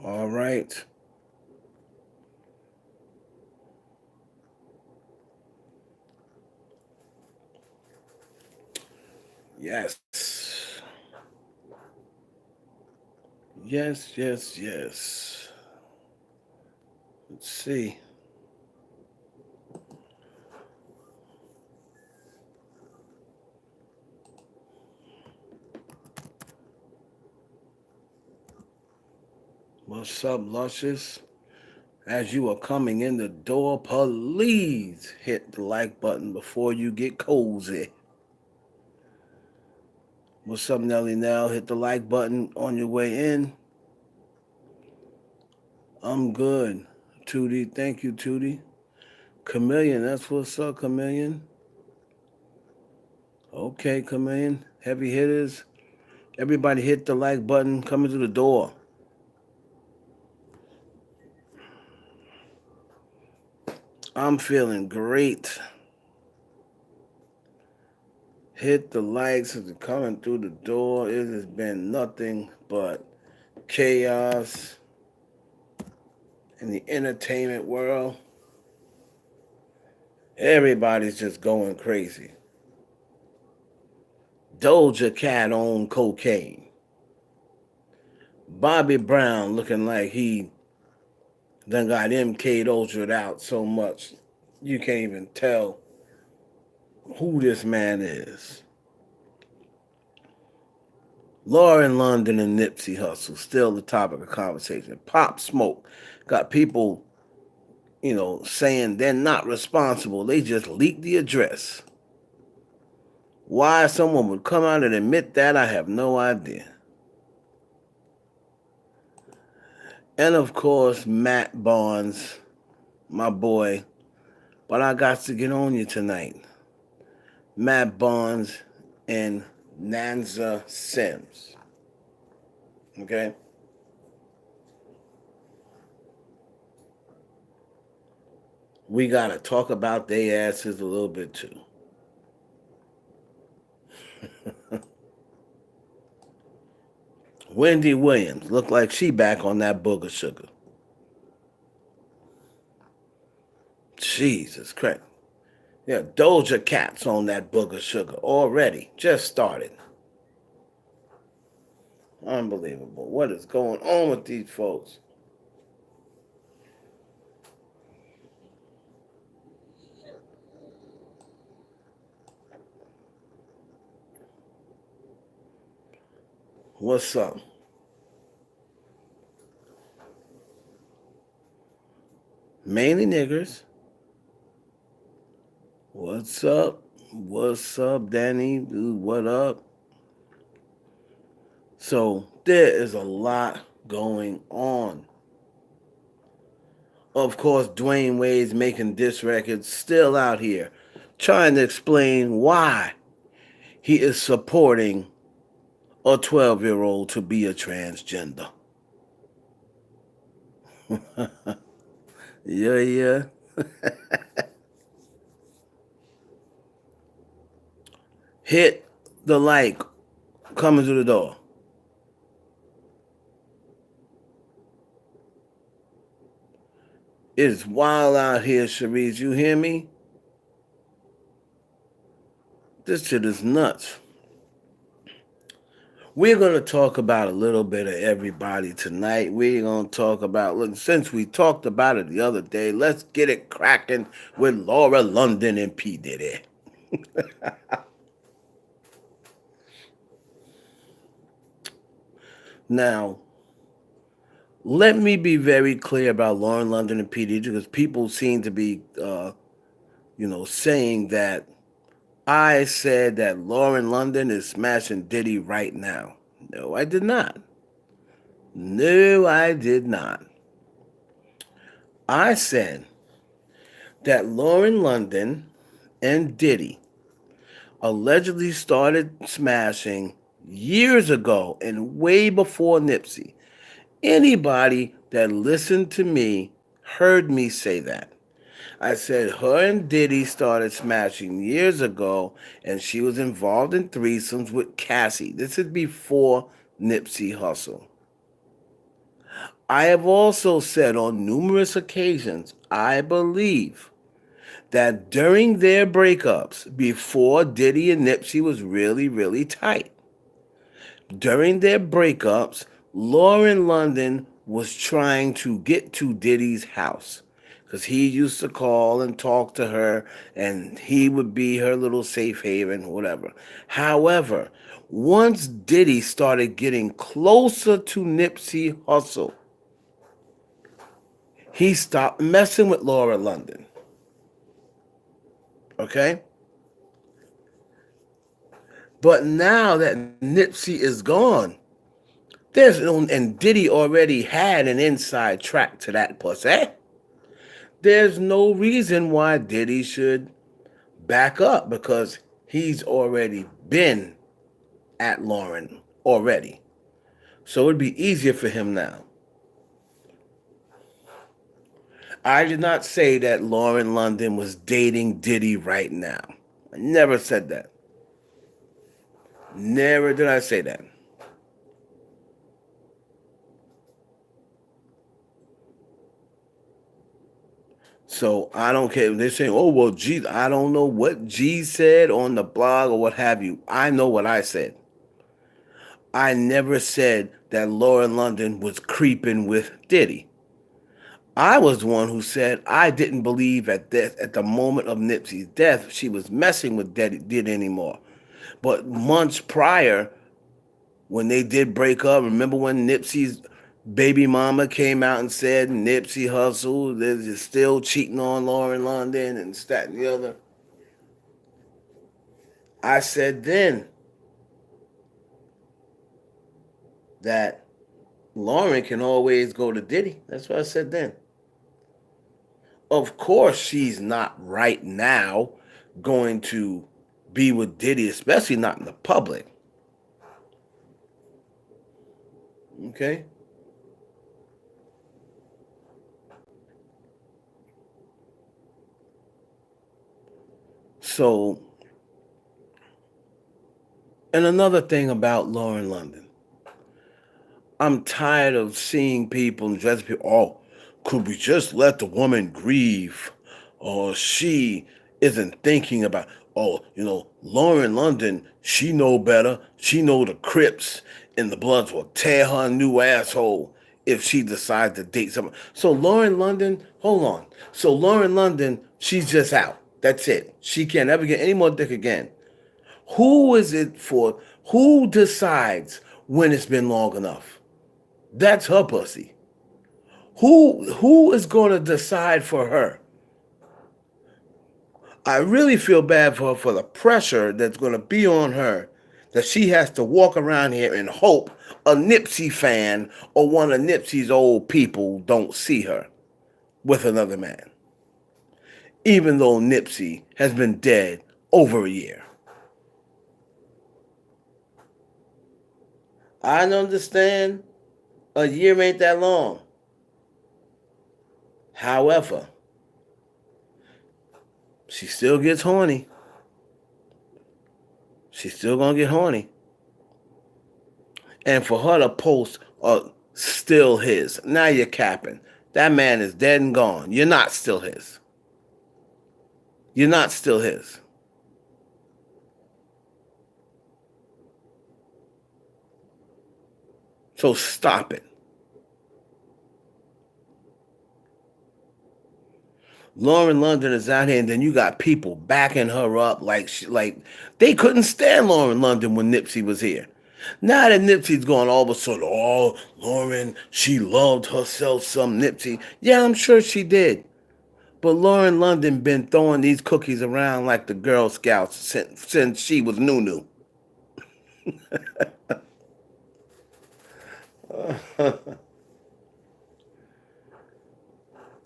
All right. Yes. Yes, yes, yes. Let's see. What's up, Luscious? As you are coming in the door, please hit the like button before you get cozy. What's up, Nelly Nell? Hit the like button on your way in. I'm good. Tootie, thank you, Tootie. Chameleon, that's what's up, Chameleon. Okay, Chameleon. Heavy hitters. Everybody hit the like button coming through the door. I'm feeling great. Hit the likes as you're coming through the door. It has been nothing but chaos in the entertainment world. Everybody's just going crazy. Doja Cat on cocaine. Bobby Brown looking like he done got MK'd Ultra'd out so much you can't even tell who this man is. Lauren London and Nipsey Hussle still the topic of conversation. Pop Smoke got people, saying they're not responsible. They just leaked the address. Why someone would come out and admit that, I have no idea. And of course, Matt Barnes, my boy. But I got to get on you tonight. Matt Barnes and Nanza Sims. Okay? We got to talk about their asses a little bit too. Wendy Williams looked like she back on that booger sugar. Jesus Christ. Yeah, Doja Cat's on that booger sugar already. Just started. Unbelievable. What is going on with these folks? What's up? Mainly niggers. What's up? What's up, Danny? Dude, what up? So there is a lot going on. Of course, DWade's making diss records, still out here, trying to explain why he is supporting a 12-year-old to be a transgender. Yeah, yeah. Hit the like coming through the door. It's wild out here, Sharice. You hear me? This shit is nuts. We're going to talk about a little bit of everybody tonight. We're going to talk about, look, since we talked about it the other day, let's get it cracking with Laura London and P. Diddy. Now, let me be very clear about Lauren London and P. Diddy because people seem to be, saying that I said that Lauren London is smashing Diddy right now. No, I did not. No, I did not. I said that Lauren London and Diddy allegedly started smashing years ago and way before Nipsey. Anybody that listened to me heard me say that. I said her and Diddy started smashing years ago, and she was involved in threesomes with Cassie. This is before Nipsey Hussle. I have also said on numerous occasions, I believe that during their breakups, before Diddy and Nipsey was really, really tight, during their breakups, Lauren London was trying to get to Diddy's house because he used to call and talk to her and he would be her little safe haven, whatever. However, once Diddy started getting closer to Nipsey Hussle, he stopped messing with Laura London. Okay? But now that Nipsey is gone, there's no, and Diddy already had an inside track to that pussy. There's no reason why Diddy should back up because he's already been at Lauren already. So it'd be easier for him now. I did not say that Lauren London was dating Diddy right now. I never said that. Never did I say that. So I don't care. They're saying, oh, well, G, I don't know what G said on the blog or what have you. I know what I said. I never said that Lauren London was creeping with Diddy. I was the one who said I didn't believe at the moment of Nipsey's death she was messing with Diddy anymore. But months prior, when they did break up, remember when Nipsey's baby mama came out and said Nipsey Hussle is still cheating on Lauren London and that and the other? I said then that Lauren can always go to Diddy. That's what I said then. Of course, she's not right now going to be with Diddy, especially not in the public. Okay? So, and another thing about Lauren London, I'm tired of seeing people and dressing people, oh, could we just let the woman grieve? Or she isn't thinking about, oh, Lauren London, she know better. She know the Crips and the Bloods will tear her new asshole if she decides to date someone. So Lauren London, hold on. So Lauren London, she's just out. That's it. She can't ever get any more dick again. Who is it for? Who decides when it's been long enough? That's her pussy. Who is going to decide for her? I really feel bad for her for the pressure that's going to be on her that she has to walk around here and hope a Nipsey fan or one of Nipsey's old people don't see her with another man, even though Nipsey has been dead over a year. I understand a year ain't that long. However, she still gets horny. She's still gonna get horny. And for her to post, still his. Now you're capping. That man is dead and gone. You're not still his. You're not still his. So stop it. Lauren London is out here, and then you got people backing her up like they couldn't stand Lauren London when Nipsey was here. Now that Nipsey's gone, all of a sudden, oh, Lauren, she loved herself some Nipsey. Yeah, I'm sure she did. But Lauren London been throwing these cookies around like the Girl Scouts since she was new.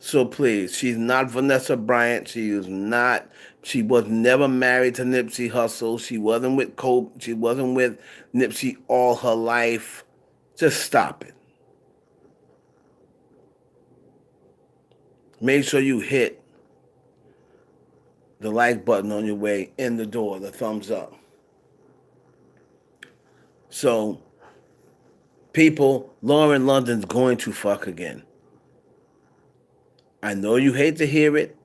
So please, she's not Vanessa Bryant. She is not. She was never married to Nipsey Hussle. She wasn't with Cope. She wasn't with Nipsey all her life. Just stop it. Make sure you hit the like button on your way in the door, the thumbs up. So People, Lauren London's going to fuck again. I know you hate to hear it,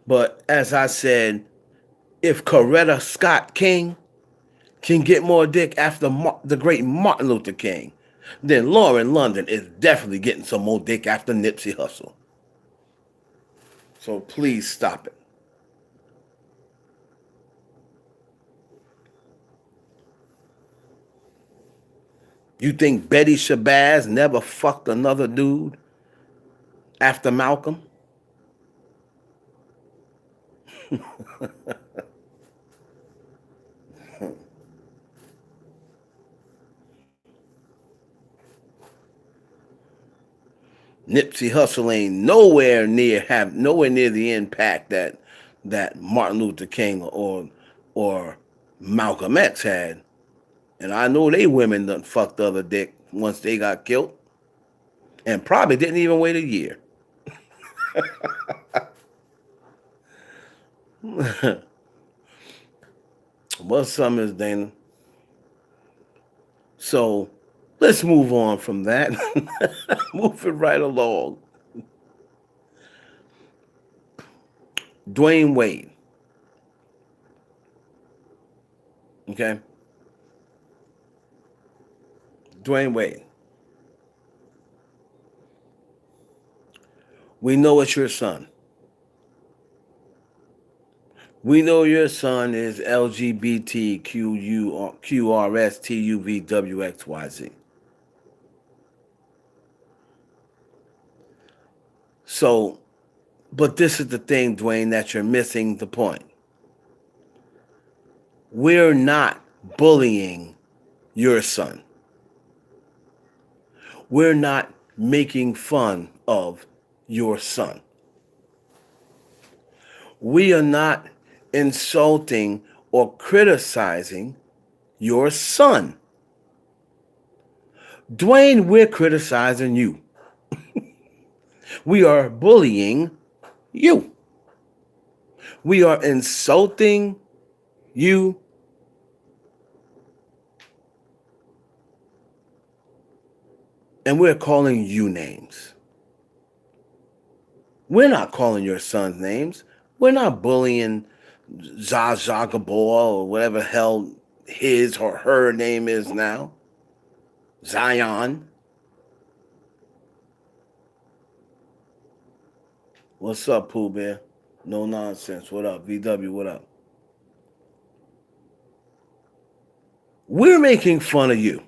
but as I said, if Coretta Scott King can get more dick after the great Martin Luther King, then Lauren London is definitely getting some more dick after Nipsey Hussle. So please stop it. You think Betty Shabazz never fucked another dude after Malcolm? Nipsey Hussle ain't nowhere near the impact that Martin Luther King or Malcolm X had. And I know they women done fucked other dick once they got killed. And probably didn't even wait a year. What's some is Dana? So let's move on from that. Moving right along. Dwayne Wade. Okay? Dwayne Wade. We know it's your son. We know your son is LGBTQRSTUVWXYZ. So, but this is the thing, Dwayne, that you're missing the point. We're not bullying your son. We're not making fun of your son. We are not insulting or criticizing your son. Dwayne, we're criticizing you. We are bullying you. We are insulting you. And we're calling you names. We're not calling your sons names. We're not bullying Zsa Zsa Gabor or whatever hell his or her name is now. Zion. What's up, Pooh Bear? No nonsense. What up? VW, what up? We're making fun of you.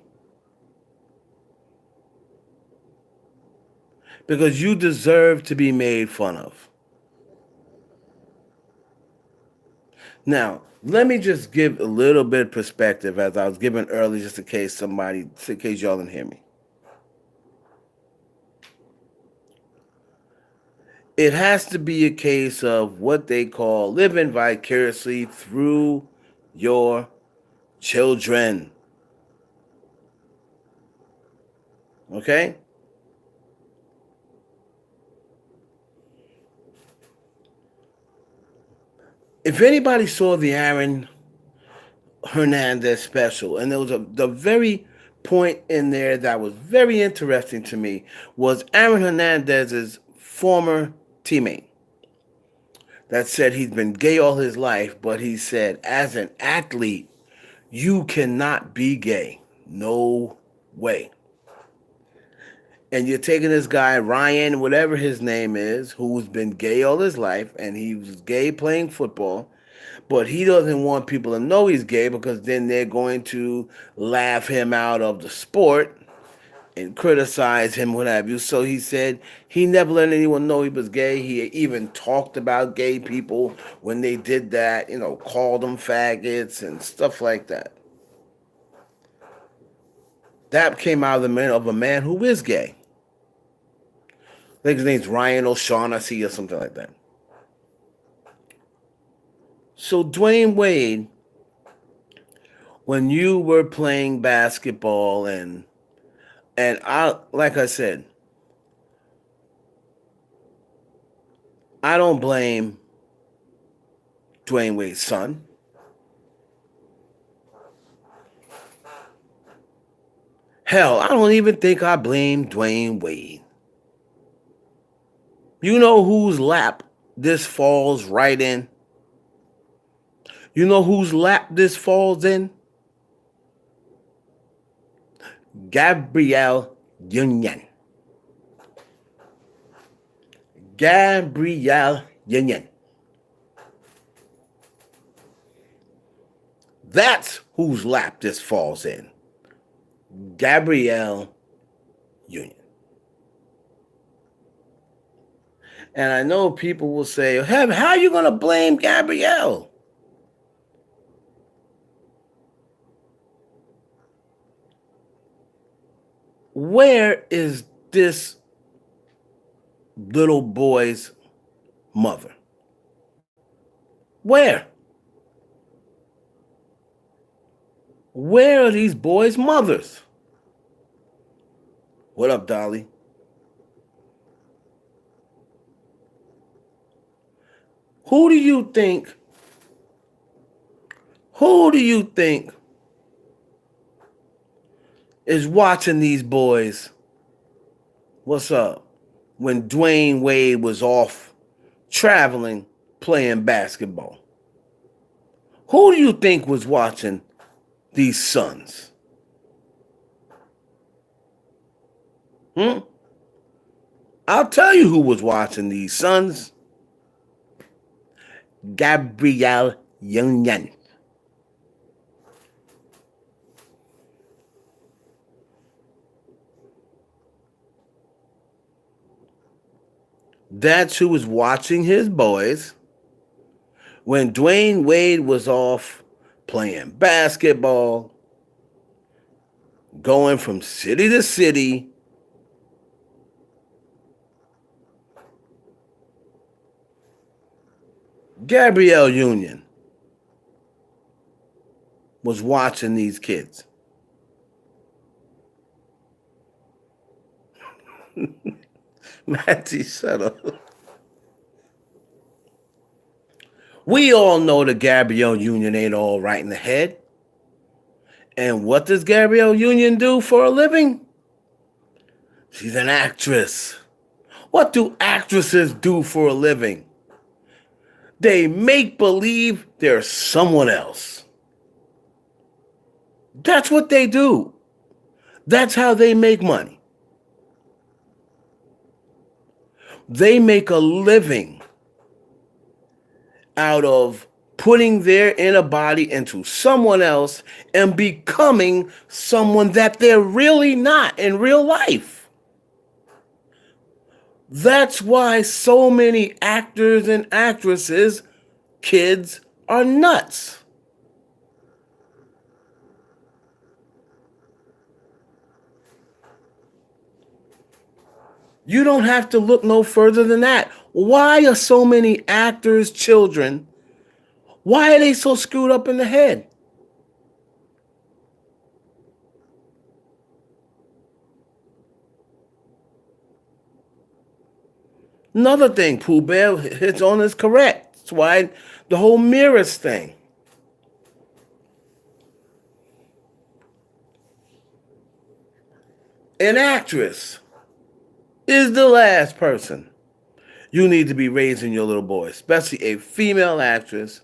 Because you deserve to be made fun of. Now, let me just give a little bit of perspective as I was giving earlier, just in case y'all didn't hear me. It has to be a case of what they call living vicariously through your children. Okay? If anybody saw the Aaron Hernandez special, and there was the very point in there that was very interesting to me was Aaron Hernandez's former teammate that said he's been gay all his life, but he said as an athlete, you cannot be gay. No way. And you're taking this guy, Ryan, whatever his name is, who's been gay all his life, and he was gay playing football, but he doesn't want people to know he's gay because then they're going to laugh him out of the sport and criticize him, what have you. So he said he never let anyone know he was gay. He even talked about gay people when they did that, called them faggots and stuff like that. That came out of a man who is gay. I think his name's Ryan O'Shaughnessy or something like that. So Dwayne Wade, when you were playing basketball and I, like I said, I don't blame Dwayne Wade's son. Hell, I don't even think I blame Dwayne Wade. You know whose lap this falls right in? You know whose lap this falls in? Gabrielle Union. Gabrielle Union. That's whose lap this falls in. Gabrielle Union. And I know people will say, hey, how are you going to blame Gabrielle? Where is this little boy's mother? Where? Where are these boys' mothers? What up, Dolly? Who do you think? Who do you think is watching these boys? What's up? When Dwayne Wade was off traveling, playing basketball. Who do you think was watching these sons? I'll tell you who was watching these sons. Gabrielle Union. That's who was watching his boys when Dwayne Wade was off playing basketball, going from city to city. Gabrielle Union was watching these kids. Matty, shut up. We all know that Gabrielle Union ain't all right in the head. And what does Gabrielle Union do for a living? She's an actress. What do actresses do for a living? They make believe they're someone else. That's what they do. That's how they make money. They make a living out of putting their inner body into someone else and becoming someone that they're really not in real life. That's why so many actors and actresses, kids, are nuts. You don't have to look no further than that. Why are so many actors' children, why are they so screwed up in the head? Another thing, Pooh Bear hits on is correct. That's why the whole mirrors thing. An actress is the last person you need to be raising your little boy, especially a female actress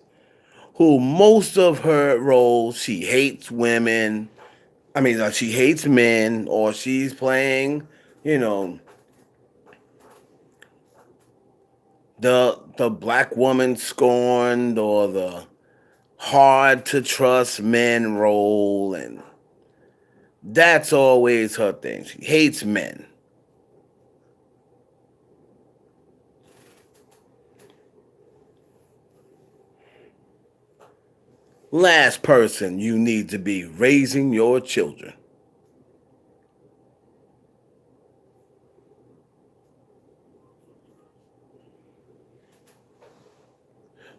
who most of her roles, she hates women. She hates men, or she's playing, you know, the black woman scorned or the hard to trust men role, and that's always her thing. She hates men. Last person you need to be raising your children.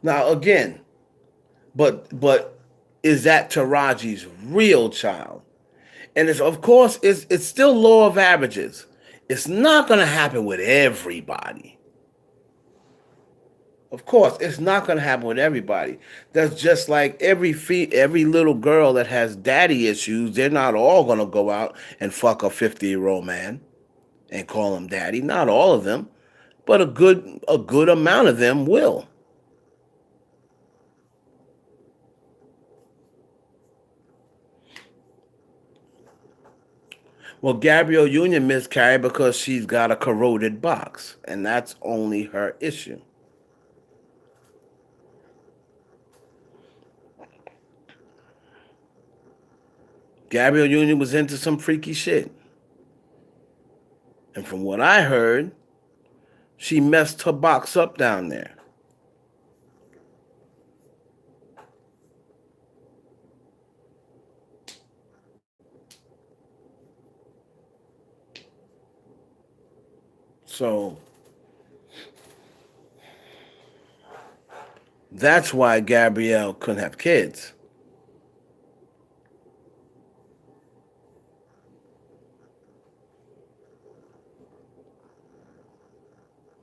Now again, but is that Taraji's real child? And it's of course it's still law of averages. It's not gonna happen with everybody. Of course, it's not going to happen with everybody. That's just like every little girl that has daddy issues. They're not all going to go out and fuck a 50-year-old man and call him daddy. Not all of them, but a good amount of them will. Well, Gabrielle Union miscarried because she's got a corroded box, and that's only her issue. Gabrielle Union was into some freaky shit. And from what I heard, she messed her box up down there. So that's why Gabrielle couldn't have kids.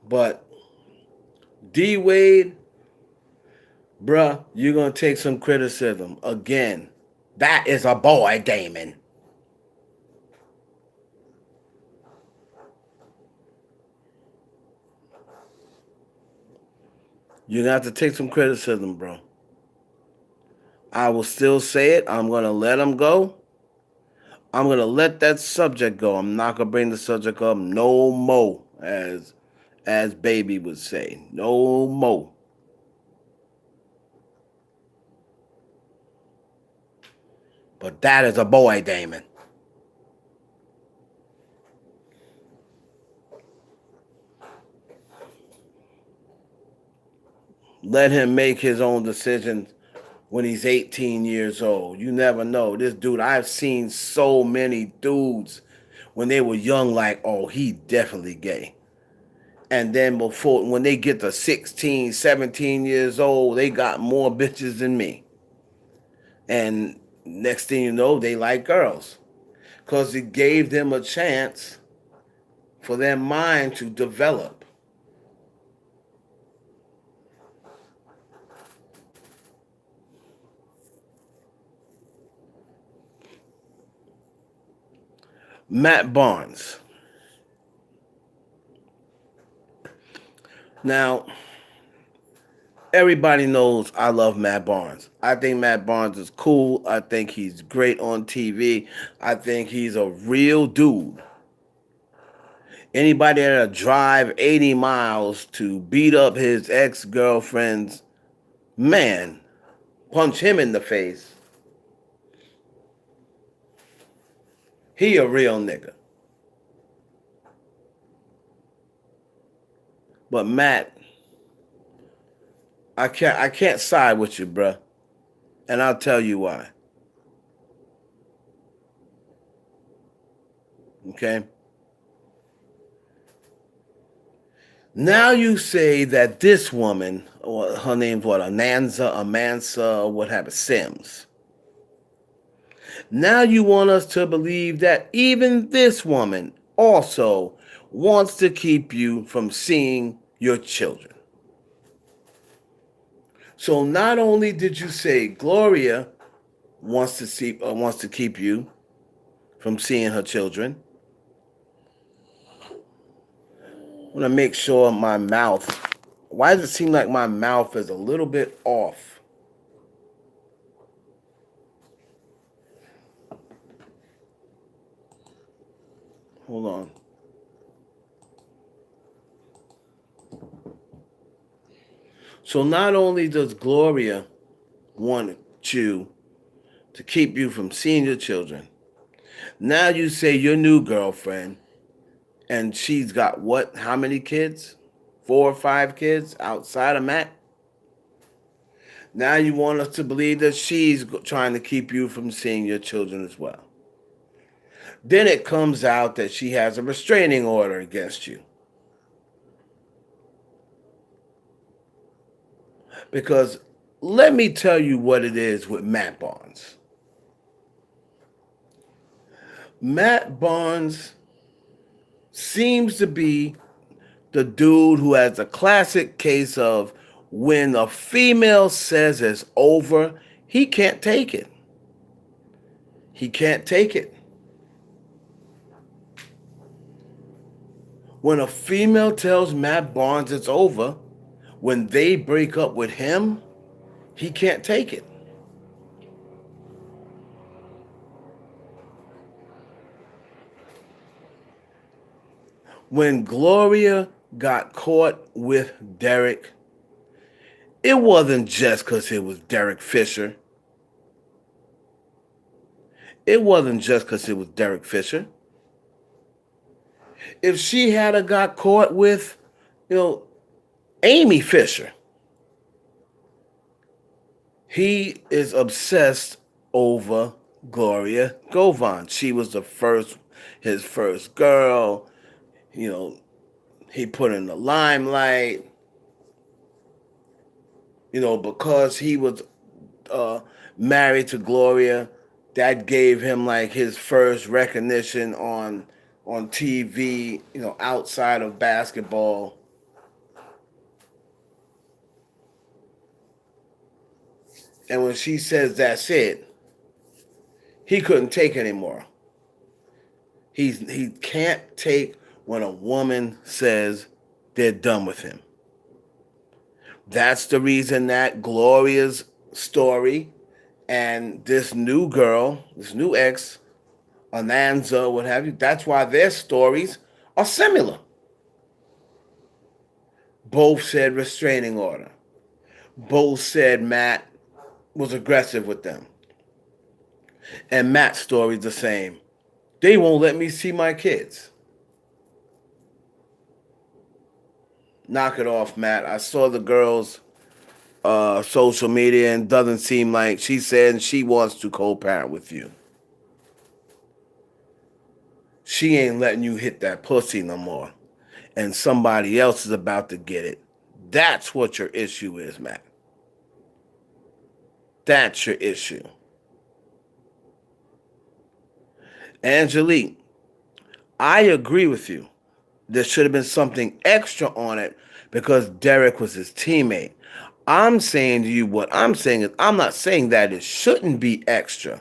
But DWade, bruh, you're gonna take some criticism. Again, that is a boy, Damon. You're gonna have to take some criticism, bro. I will still say it. I'm gonna let him go. I'm gonna let that subject go. I'm not gonna bring the subject up no more, as baby would say. No more. But that is a boy, Damon. Let him make his own decisions when he's 18 years old. You never know. This dude, I've seen so many dudes when they were young, like, oh, he definitely gay. And then before, when they get to 16, 17 years old, they got more bitches than me. And next thing you know, they like girls. Because it gave them a chance for their mind to develop. Matt Barnes. Now, everybody knows I love Matt Barnes. I think Matt Barnes is cool. I think he's great on TV. I think he's a real dude. Anybody that'll drive 80 miles to beat up his ex-girlfriend's man, punch him in the face, he a real nigga. But Matt, I can't side with you, bruh. And I'll tell you why. Okay? Now you say that this woman, or her name's what, Amansa, or what have it, Sims. Now you want us to believe that even this woman also wants to keep you from seeing your children. So not only did you say Gloria wants to keep you from seeing her children. I want to make sure my mouth. Why does it seem like my mouth is a little bit off? Hold on. So not only does Gloria want you to keep you from seeing your children, now you say your new girlfriend, and she's got what? How many kids? 4 or 5 kids outside of Matt? Now you want us to believe that she's trying to keep you from seeing your children as well. Then it comes out that she has a restraining order against you. Because let me tell you what it is with Matt Barnes. Matt Barnes seems to be the dude who has a classic case of When a female says it's over, he can't take it. He can't take it. When a female tells Matt Barnes it's over, when they break up with him, he can't take it. When Gloria got caught with Derek, it wasn't just because it was Derek Fisher. It wasn't just because it was Derek Fisher. If she had a got caught with, you know, Amy Fisher, he is obsessed over Gloria Govan. She was his first girl. You know, he put in the limelight. You know, because he was uh, married to Gloria, that gave him like his first recognition on TV. You know, outside of basketball. And when she says that's it, he couldn't take anymore. He can't take when a woman says they're done with him. That's the reason that Gloria's story and this new girl, this new ex, Ananza, what have you, that's why their stories are similar. Both said restraining order. Both said Matt was aggressive with them. And Matt's story's the same. They won't let me see my kids. Knock it off, Matt. I saw the girls' social media and doesn't seem like she said she wants to co-parent with you. She ain't letting you hit that pussy no more. And somebody else is about to get it. That's what your issue is, Matt. That's your issue. Angelique, I agree with you. There should have been something extra on it because Derek was his teammate. I'm saying to you what I'm saying is I'm not saying that it shouldn't be extra.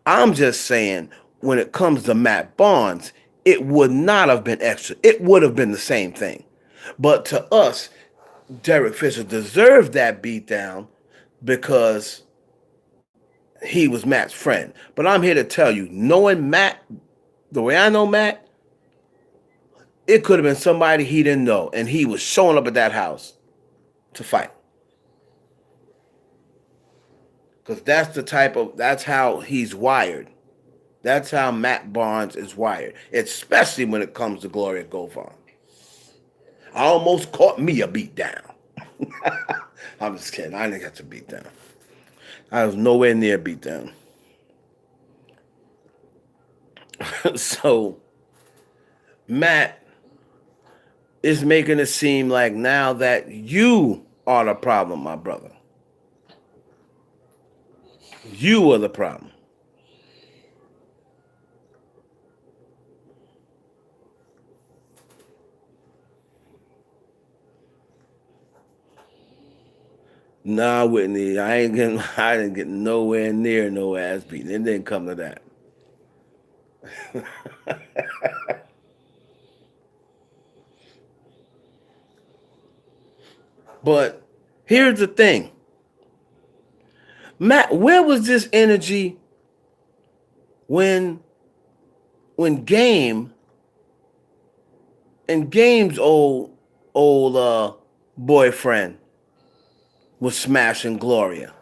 I'm just saying when it comes to Matt Barnes, it would not have been extra. It would have been the same thing. But to us, Derek Fisher deserved that beatdown because he was Matt's friend. But I'm here to tell you, knowing Matt, the way I know Matt, it could have been somebody he didn't know, and he was showing up at that house to fight. Because that's how he's wired. That's how Matt Barnes is wired, especially when it comes to Gloria Govan. I almost caught me a beat down. I'm just kidding. I didn't get to beat down. I was nowhere near beat down. So, Matt is making it seem like now that you are the problem, my brother. You are the problem. Nah, Whitney, I didn't get nowhere near no ass beating. It didn't come to that. But here's the thing. Matt, where was this energy when when Game and Game's old boyfriend was smashing Gloria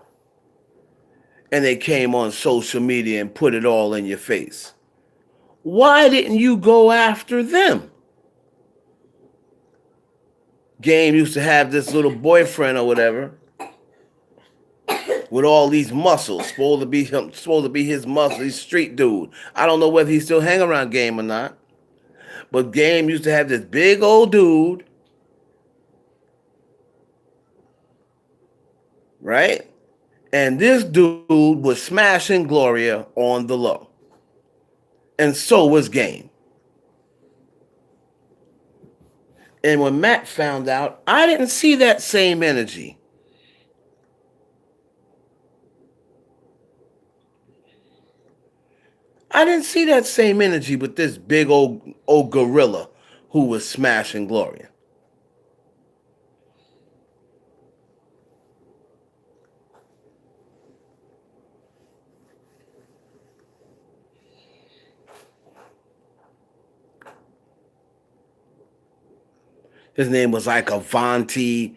and they came on social media and put it all in your face? Why didn't you go after them? Game used to have this little boyfriend or whatever with all these muscles, supposed to be his muscle, he's street dude. I don't know whether he still hang around Game or not, but Game used to have this big old dude, right? And this dude was smashing Gloria on the low, and so was Game. And when Matt found out, I didn't see that same energy. I didn't see that same energy with this big old gorilla who was smashing Gloria. His name was like Avanti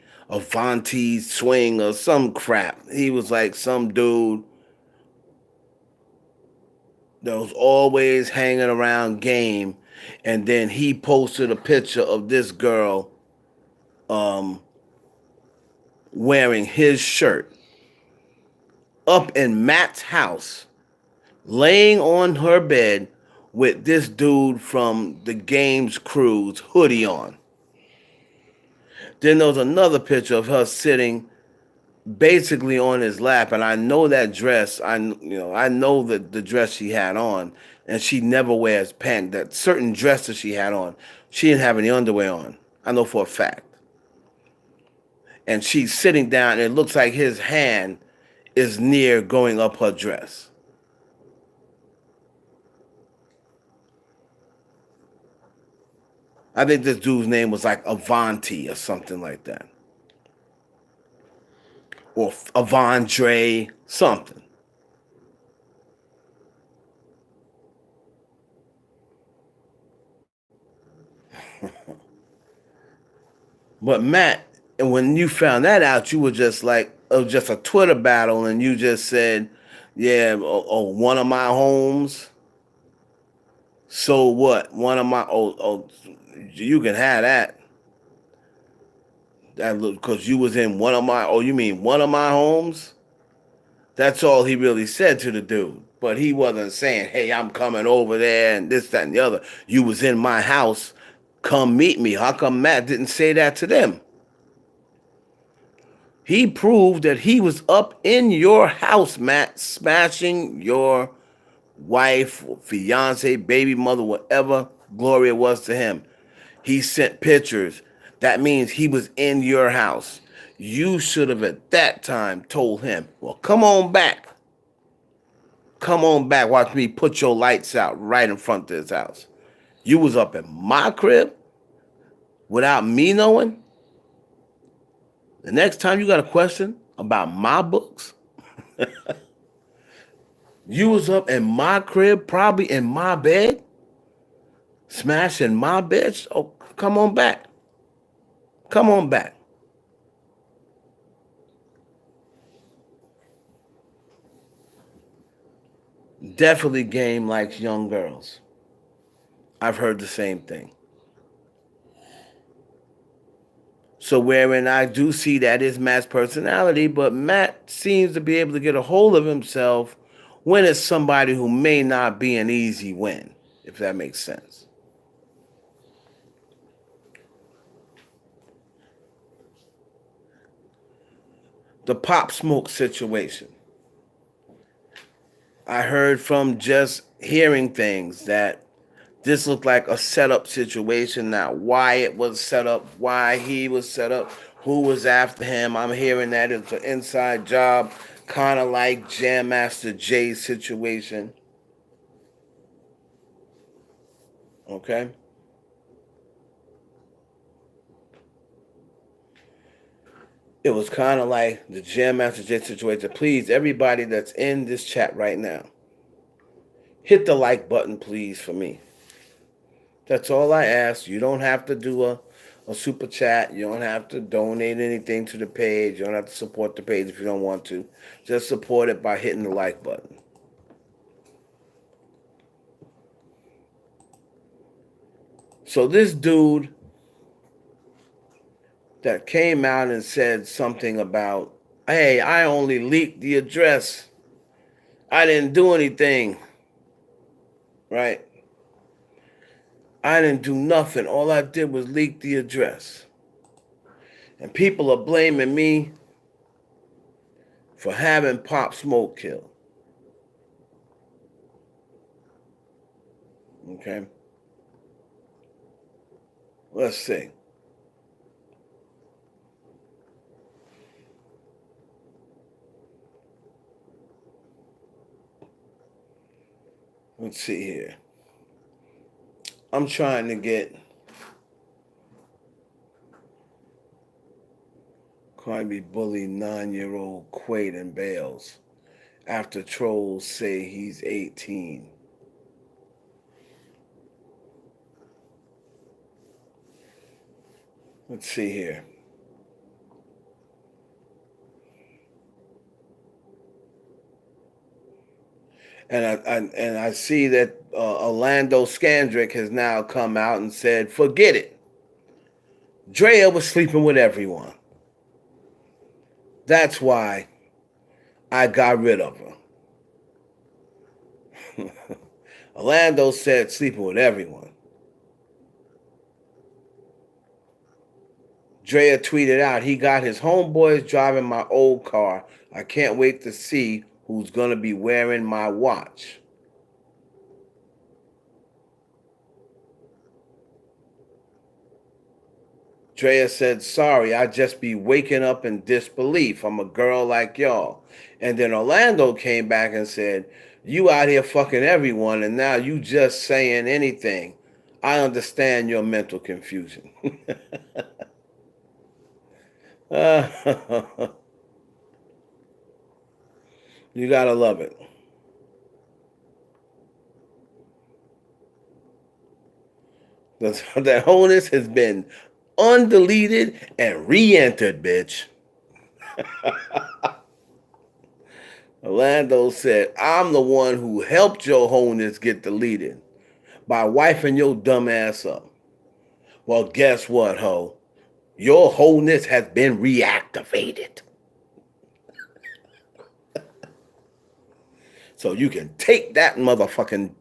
Swing or some crap. He was like some dude that was always hanging around game. And then he posted a picture of this girl um, wearing his shirt up in Matt's house, laying on her bed with this dude from the game's crew's hoodie on. Then there was another picture of her sitting basically on his lap, and I know that dress. I know that the dress she had on, and she never wears pants. That certain dress that she had on, she didn't have any underwear on. I know for a fact. And she's sitting down, and it looks like his hand is near going up her dress. I think this dude's name was like Avanti or something like that, or Avandre something. But Matt, and when you found that out, you were just like, it was just a Twitter battle, and you just said, "Yeah, one of my homes. So what? One of my you can have that. That look because you was in one of my. Oh, you mean one of my homes? That's all he really said to the dude. But he wasn't saying, "Hey, I'm coming over there and this, that, and the other." You was in my house. Come meet me. How come Matt didn't say that to them? He proved that he was up in your house, Matt, smashing your wife, fiance, baby mother, whatever Gloria was to him. He sent pictures. That means he was in your house. You should have at that time told him, well, come on back. Come on back. Watch me put your lights out right in front of this house. You was up in my crib without me knowing. The next time you got a question about my books, you was up in my crib, probably in my bed, smashing my bitch. Oh, come on back. Come on back. Definitely game likes young girls. I've heard the same thing. So wherein I do see that is Matt's personality, but Matt seems to be able to get a hold of himself when it's somebody who may not be an easy win, if that makes sense. The Pop Smoke situation. I heard from just hearing things that this looked like a setup situation. Now, why it was set up, why he was set up, who was after him. I'm hearing that it's an inside job, kind of like Jam Master Jay's situation. Okay? It was kind of like the Jam Master Jay situation. Please, everybody that's in this chat right now, hit the like button, please, for me. That's all I ask. You don't have to do a super chat. You don't have to donate anything to the page. You don't have to support the page if you don't want to. Just support it by hitting the like button. So this dude that came out and said something about, hey, I only leaked the address. I didn't do anything. Right? I didn't do nothing. All I did was leak the address. And people are blaming me for having Pop Smoke killed. Okay? Let's see. Let's see here. I'm trying to get Cardi bully 9-year-old Quaid in bails after trolls say he's 18. Let's see here. And I see that Orlando Scandrick has now come out and said, "Forget it. Drea was sleeping with everyone. That's why I got rid of her." Orlando said sleeping with everyone. Drea tweeted out, "He got his homeboys driving my old car. I can't wait to see who's gonna be wearing my watch." Drea said, "Sorry, I just be waking up in disbelief. I'm a girl like y'all." And then Orlando came back and said, "You out here fucking everyone, and now you just saying anything. I understand your mental confusion." You gotta love it. That wholeness has been undeleted and re-entered, bitch. Orlando said, "I'm the one who helped your wholeness get deleted by wifing your dumb ass up. Well, guess what, ho? Your wholeness has been reactivated. So you can take that motherfucking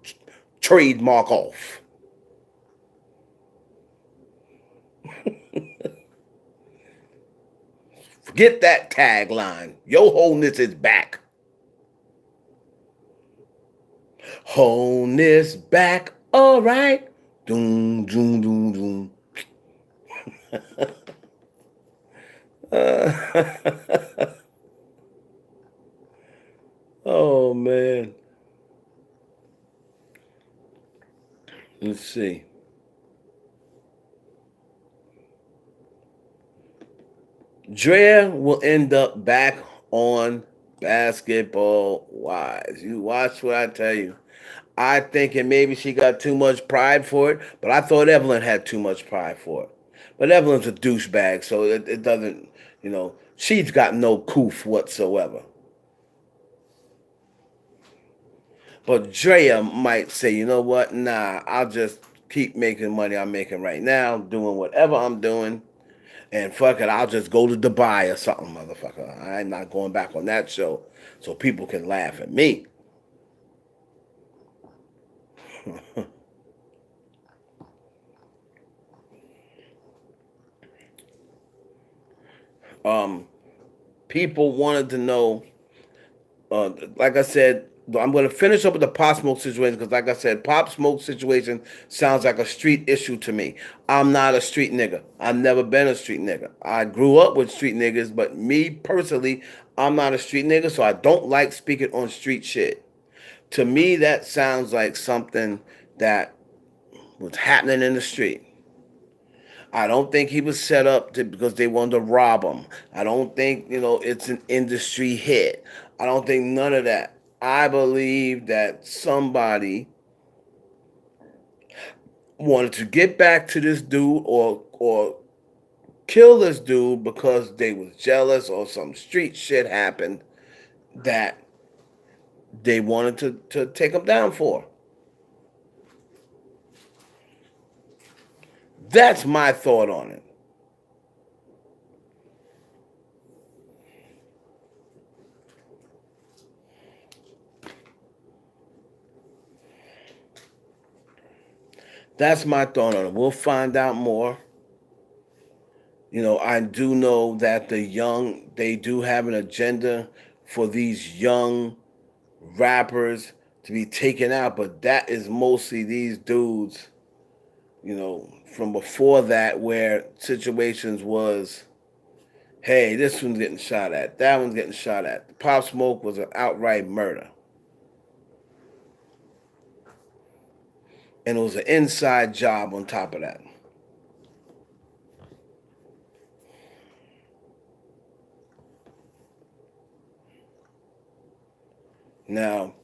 trademark off." Forget that tagline. Your wholeness is back. Wholeness back. All right. Doom, doom, doom, doom. Oh, man. Let's see. Drea will end up back on Basketball Wives. You watch what I tell you. I thinking maybe she got too much pride for it, but I thought Evelyn had too much pride for it. But Evelyn's a douchebag, so it doesn't, she's got no coof whatsoever. But Drea might say, "You know what? Nah, I'll just keep making money I'm making right now, doing whatever I'm doing, and fuck it, I'll just go to Dubai or something, motherfucker. I'm not going back on that show so people can laugh at me." um, People wanted to know, like I said, I'm going to finish up with the Pop Smoke situation because, like I said, Pop Smoke situation sounds like a street issue to me. I'm not a street nigga. I've never been a street nigga. I grew up with street niggas, but me personally, I'm not a street nigga, so I don't like speaking on street shit. To me, that sounds like something that was happening in the street. I don't think he was set up because they wanted to rob him. I don't think, it's an industry hit. I don't think none of that. I believe that somebody wanted to get back to this dude or kill this dude because they was jealous or some street shit happened that they wanted to take him down for. That's my thought on it. That's my thought on it. We'll find out more. I do know that they do have an agenda for these young rappers to be taken out, but that is mostly these dudes, from before that where situations was, hey, this one's getting shot at, that one's getting shot at. Pop Smoke was an outright murder. and it was an inside job on top of that. Now,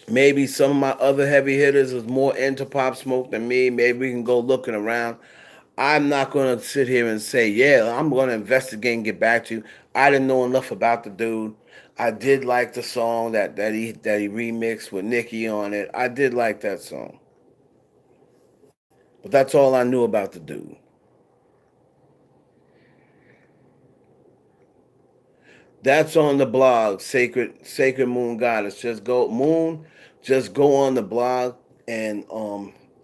maybe some of my other heavy hitters is more into Pop Smoke than me. Maybe we can go looking around. I'm not going to sit here and say, yeah, I'm going to investigate and get back to you. I didn't know enough about the dude. I did like the song that he remixed with Nicki on it. I did like that song. But that's all I knew about the dude. That's on the blog, Sacred Moon Goddess. Just go on the blog, and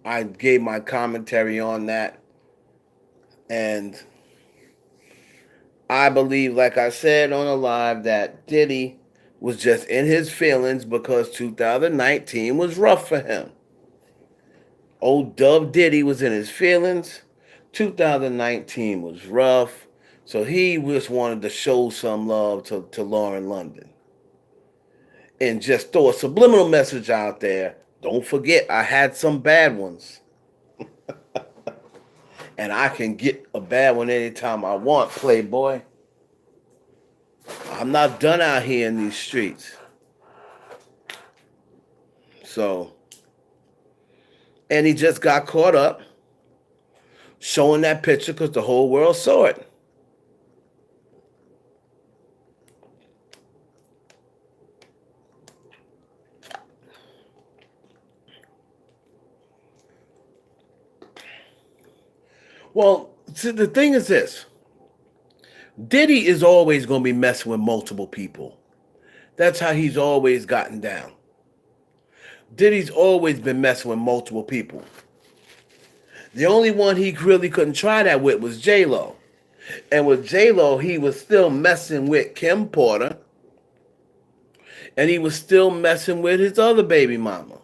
I gave my commentary on that, and I believe, like I said on a live, that Diddy was just in his feelings because 2019 was rough for him. Old Dub Diddy was in his feelings. 2019 was rough. So he just wanted to show some love to Lauren London. And just throw a subliminal message out there. Don't forget, I had some bad ones. And I can get a bad one anytime I want, Playboy. I'm not done out here in these streets. So, and he just got caught up showing that picture because the whole world saw it. Well, see, the thing is this: Diddy is always going to be messing with multiple people. That's how he's always gotten down. Diddy's always been messing with multiple people. The only one he really couldn't try that with was J Lo, and with J Lo, he was still messing with Kim Porter, and he was still messing with his other baby mama,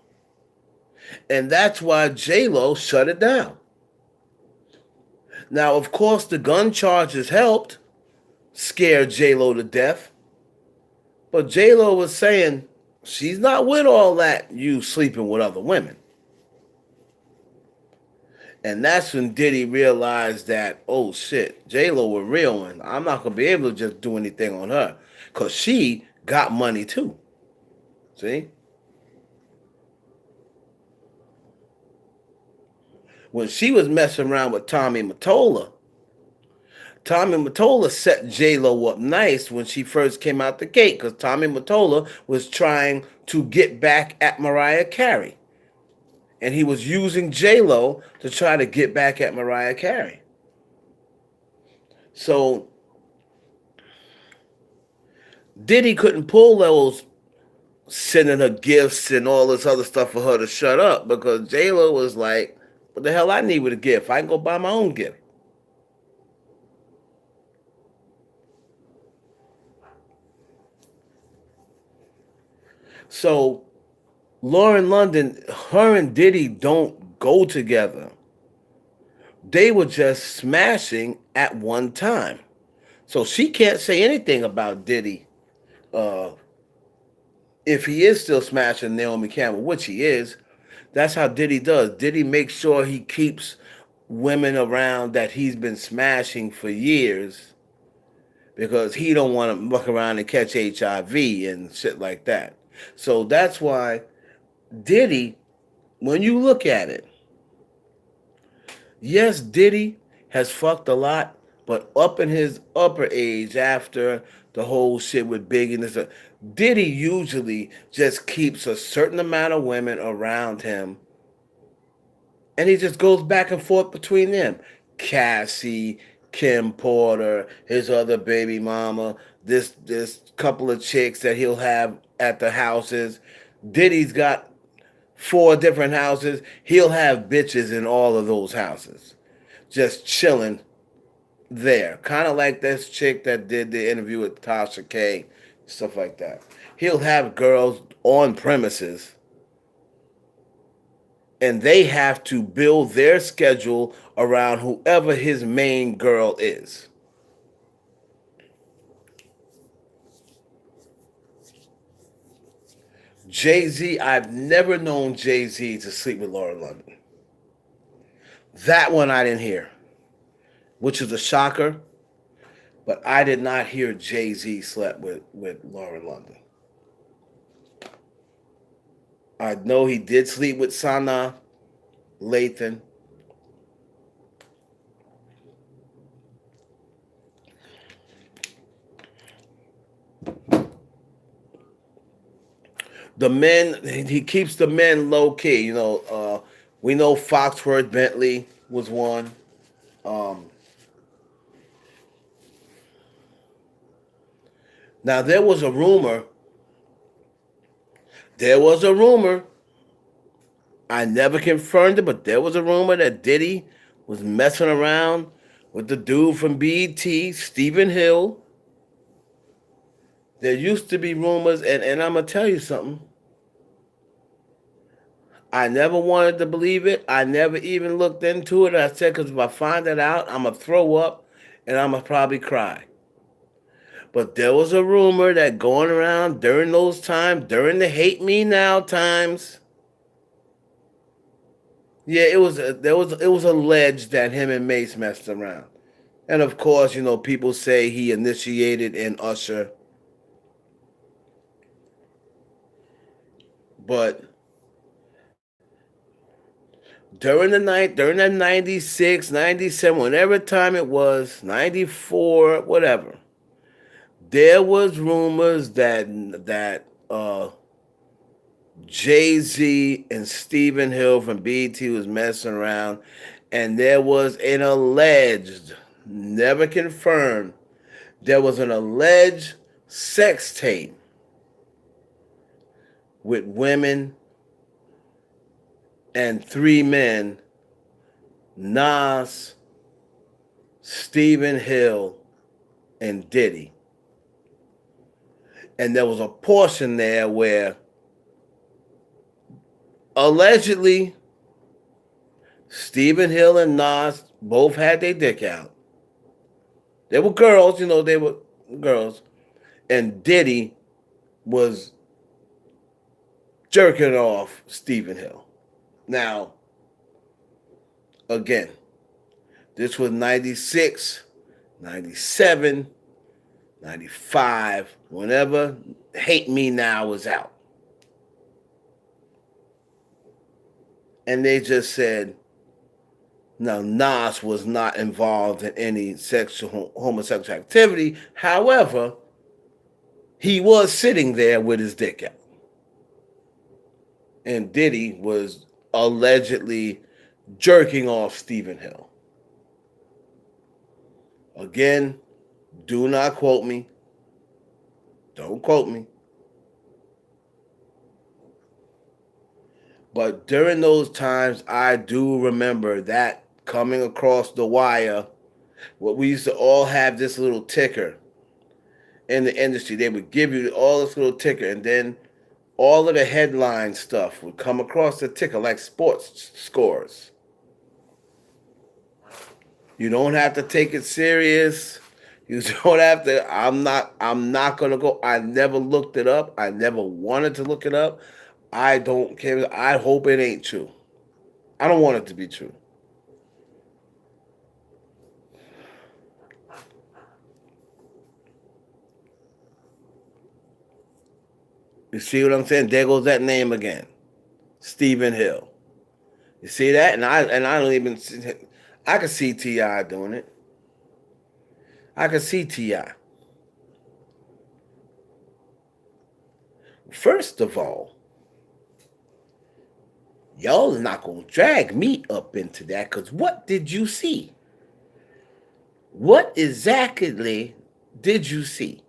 and that's why J Lo shut it down. Now, of course, the gun charges helped scare J Lo to death, but J Lo was saying she's not with all that you sleeping with other women. And that's when Diddy realized that, oh shit, J Lo a real one. I'm not gonna be able to just do anything on her, cause she got money too. See, when she was messing around with Tommy Mottola set J Lo up nice when she first came out the gate, cause Tommy Mottola was trying to get back at Mariah Carey, and he was using J Lo to try to get back at Mariah Carey. So Diddy couldn't pull those sending her gifts and all this other stuff for her to shut up because J Lo was like, "What the hell I need with a gift? I can go buy my own gift." So Lauren London, her and Diddy don't go together. They were just smashing at one time. So she can't say anything about Diddy uh, if he is still smashing Naomi Campbell, which he is. That's how Diddy does. Diddy makes sure he keeps women around that he's been smashing for years because he don't want to muck around and catch HIV and shit like that. So that's why Diddy, when you look at it, yes, Diddy has fucked a lot, but up in his upper age after the whole shit with Biggie and this, Diddy usually just keeps a certain amount of women around him, and he just goes back and forth between them. Cassie, Kim Porter, his other baby mama, this couple of chicks that he'll have at the houses. Diddy's got four different houses. He'll have bitches in all of those houses, just chilling there. Kind of like this chick that did the interview with Tasha K, stuff like that. He'll have girls on premises, and they have to build their schedule around whoever his main girl is. Jay-Z, I've never known Jay-Z to sleep with Lauren London. That one I didn't hear, which is a shocker, but I did not hear Jay-Z slept with Lauren London. I know he did sleep with Sana Lathan. The men, he keeps the men low key. We know Foxworth Bentley was one. Um, Now there was a rumor. There was a rumor. I never confirmed it, but there was a rumor that Diddy was messing around with the dude from BET, Stephen Hill. There used to be rumors, and I'm gonna tell you something. I never wanted to believe it. I never even looked into it. I said, because if I find it out, I'm gonna throw up, and I'm gonna probably cry. But there was a rumor that going around during those times, during the hate me now times, yeah, it was alleged that him and Mace messed around. And of course, people say he initiated in Usher, but during that 96, 97, whatever time it was, 94, whatever, there was rumors that Jay-Z and Stephen Hill from BET was messing around, and there was an alleged, never confirmed, there was an alleged sex tape with women and three men: Nas, Stephen Hill, and Diddy. And there was a portion there where allegedly Stephen Hill and Nas both had their dick out. They were girls, they were girls. And Diddy was jerking off Stephen Hill. Now, again, this was 96, 97, 95, whenever Hate Me Now was out. And they just said, now Nas was not involved in any homosexual activity. However, he was sitting there with his dick out. And Diddy was allegedly jerking off Stephen Hill. Again, do not quote me. Don't quote me. But during those times, I do remember that coming across the wire. What we used to all have this little ticker in the industry. They would give you all this little ticker, and then all of the headline stuff would come across the ticker like sports scores. You don't have to take it serious. You don't have to. I'm not gonna go. I never looked it up. I never wanted to look it up. I don't care. I hope it ain't true. I don't want it to be true. You see what I'm saying? There goes that name again. Stephen Hill. You see that? And I don't even I could see T.I. doing it. I could see T.I. First of all, y'all are not gonna drag me up into that, because what did you see? What exactly did you see?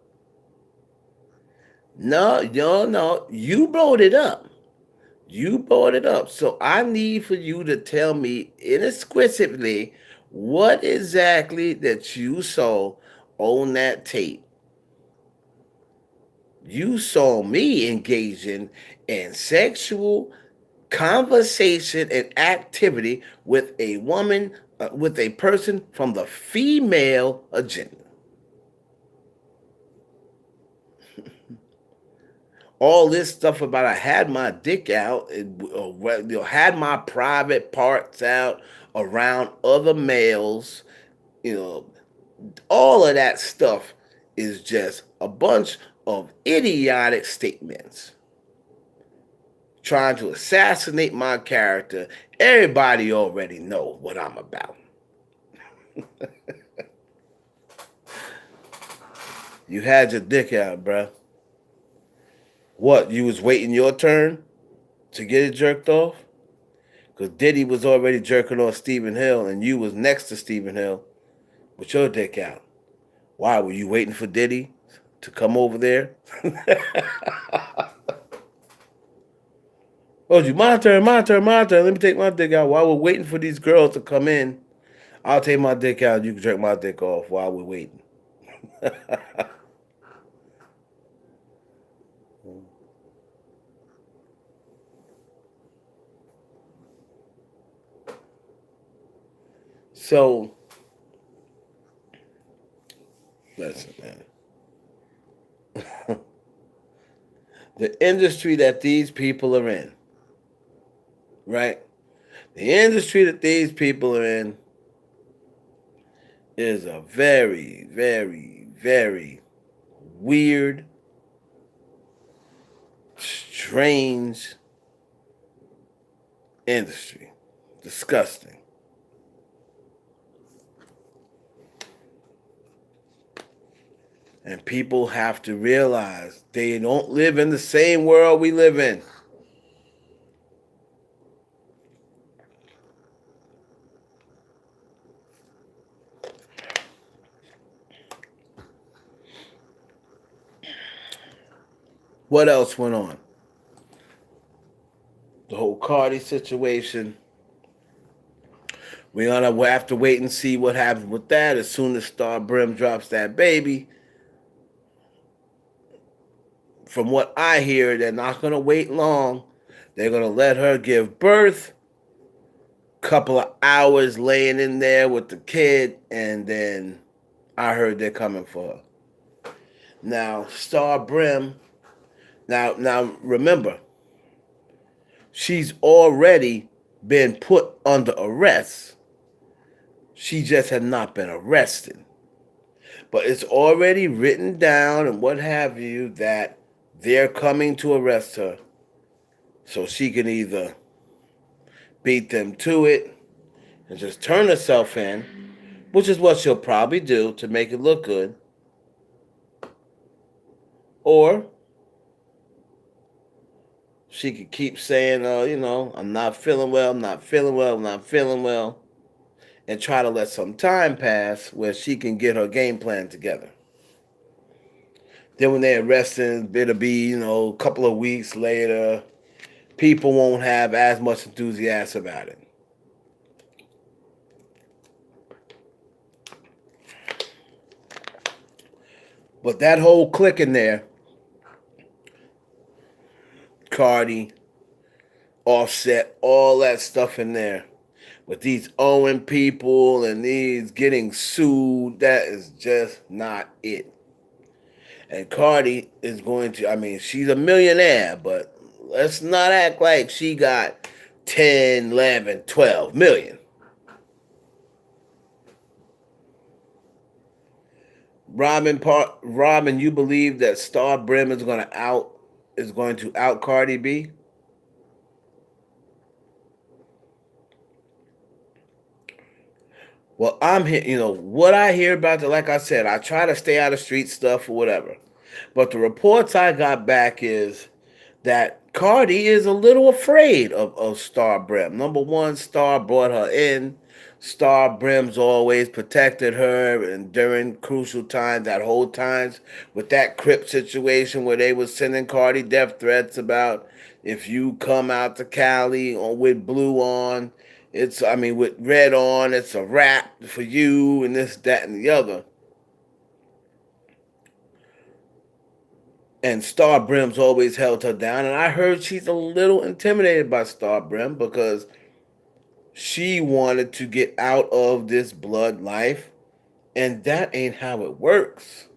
No, no, no. You brought it up. You brought it up. So I need for you to tell me inexquisitely what exactly that you saw on that tape. You saw me engaging in sexual conversation and activity with a woman, with a person from the female agenda. all this stuff about I had my dick out, had my private parts out around other males, you know, all of that stuff is just a bunch of idiotic statements trying to assassinate my character. Everybody already know what I'm about. You had your dick out, bruh. What, you was waiting your turn to get it jerked off? Because Diddy was already jerking off Stephen Hill, and you was next to Stephen Hill with your dick out. Why, were you waiting for Diddy to come over there? Oh, you my turn, my turn, my turn. Let me take my dick out. While we're waiting for these girls to come in, I'll take my dick out. You can jerk my dick off while we're waiting. So, listen, man. The industry that these people are in, right? The industry that these people are in is a very, very, very weird, strange industry. Disgusting. And people have to realize they don't live in the same world we live in. What else went on? The whole Cardi situation. We're gonna have to wait and see what happens with that. As soon as Star Brim drops that baby, from what I hear, they're not gonna wait long. They're gonna let her give birth. Couple of hours laying in there with the kid, and then I heard they're coming for her. Now, Star Brim. Now remember, she's already been put under arrest. She just had not been arrested. But it's already written down and what have you that they're coming to arrest her. So she can either beat them to it and just turn herself in, which is what she'll probably do to make it look good, or she could keep saying, I'm not feeling well, I'm not feeling well, I'm not feeling well, and try to let some time pass where she can get her game plan together. Then when they arrest her, it'll be, a couple of weeks later, people won't have as much enthusiasm about it. But that whole clique in there, Cardi, Offset, all that stuff in there, with these owing people and these getting sued, that is just not it. And Cardi is going to, she's a millionaire, but let's not act like she got 10, 11, 12 million. Robin, you believe that Star Brim is going to out Cardi B? Well, I'm here. What I hear about it. Like I said, I try to stay out of street stuff or whatever. But the reports I got back is that Cardi is a little afraid of Star Brim. Number one, Star brought her in. Star Brim's always protected her, and during crucial times, that whole times with that Crip situation where they was sending Cardi death threats about if you come out to Cali or with blue on, with red on, it's a wrap for you, and this, that, and the other. And Star Brim's always held her down, and I heard she's a little intimidated by Star Brim because she wanted to get out of this blood life, and that ain't how it works.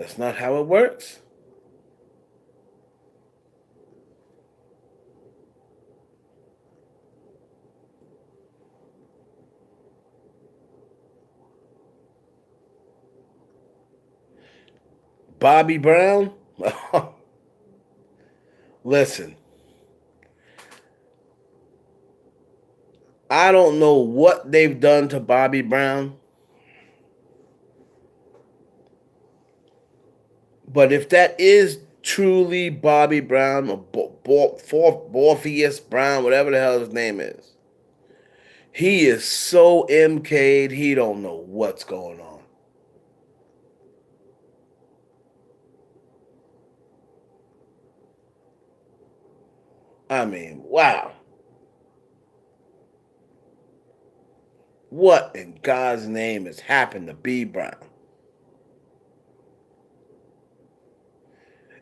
That's not how it works. Bobby Brown? Listen, I don't know what they've done to Bobby Brown, but if that is truly Bobby Brown or Morpheus Brown, whatever the hell his name is, he is so MK'd, he don't know what's going on. I mean, wow. What in God's name has happened to B Brown?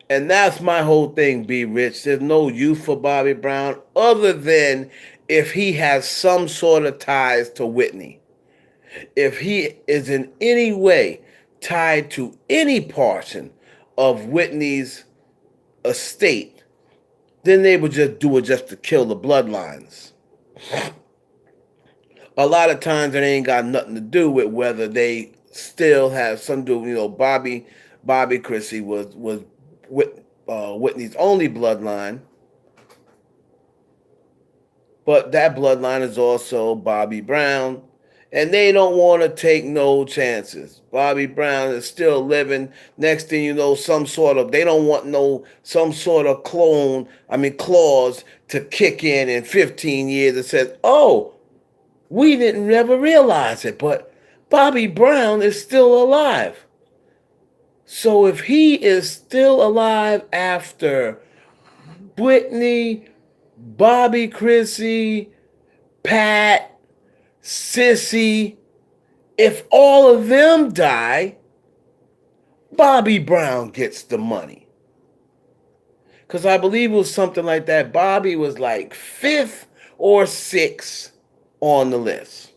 And that's my whole thing, B Rich. There's no use for Bobby Brown other than if he has some sort of ties to Whitney. If he is in any way tied to any portion of Whitney's estate, then they would just do it just to kill the bloodlines. A lot of times it ain't got nothing to do with whether they still have some do. Bobby Chrissy was Whitney's only bloodline, but that bloodline is also Bobby Brown, and they don't want to take no chances. Bobby Brown is still living. Next thing you know, they don't want no some sort of clause to kick in 15 years that says, oh, we didn't never realize it, but Bobby Brown is still alive. So if he is still alive after Whitney, Bobby Chrissy, Pat, Sissy, if all of them die, Bobby Brown gets the money. Because I believe it was something like that. Bobby was like fifth or sixth on the list.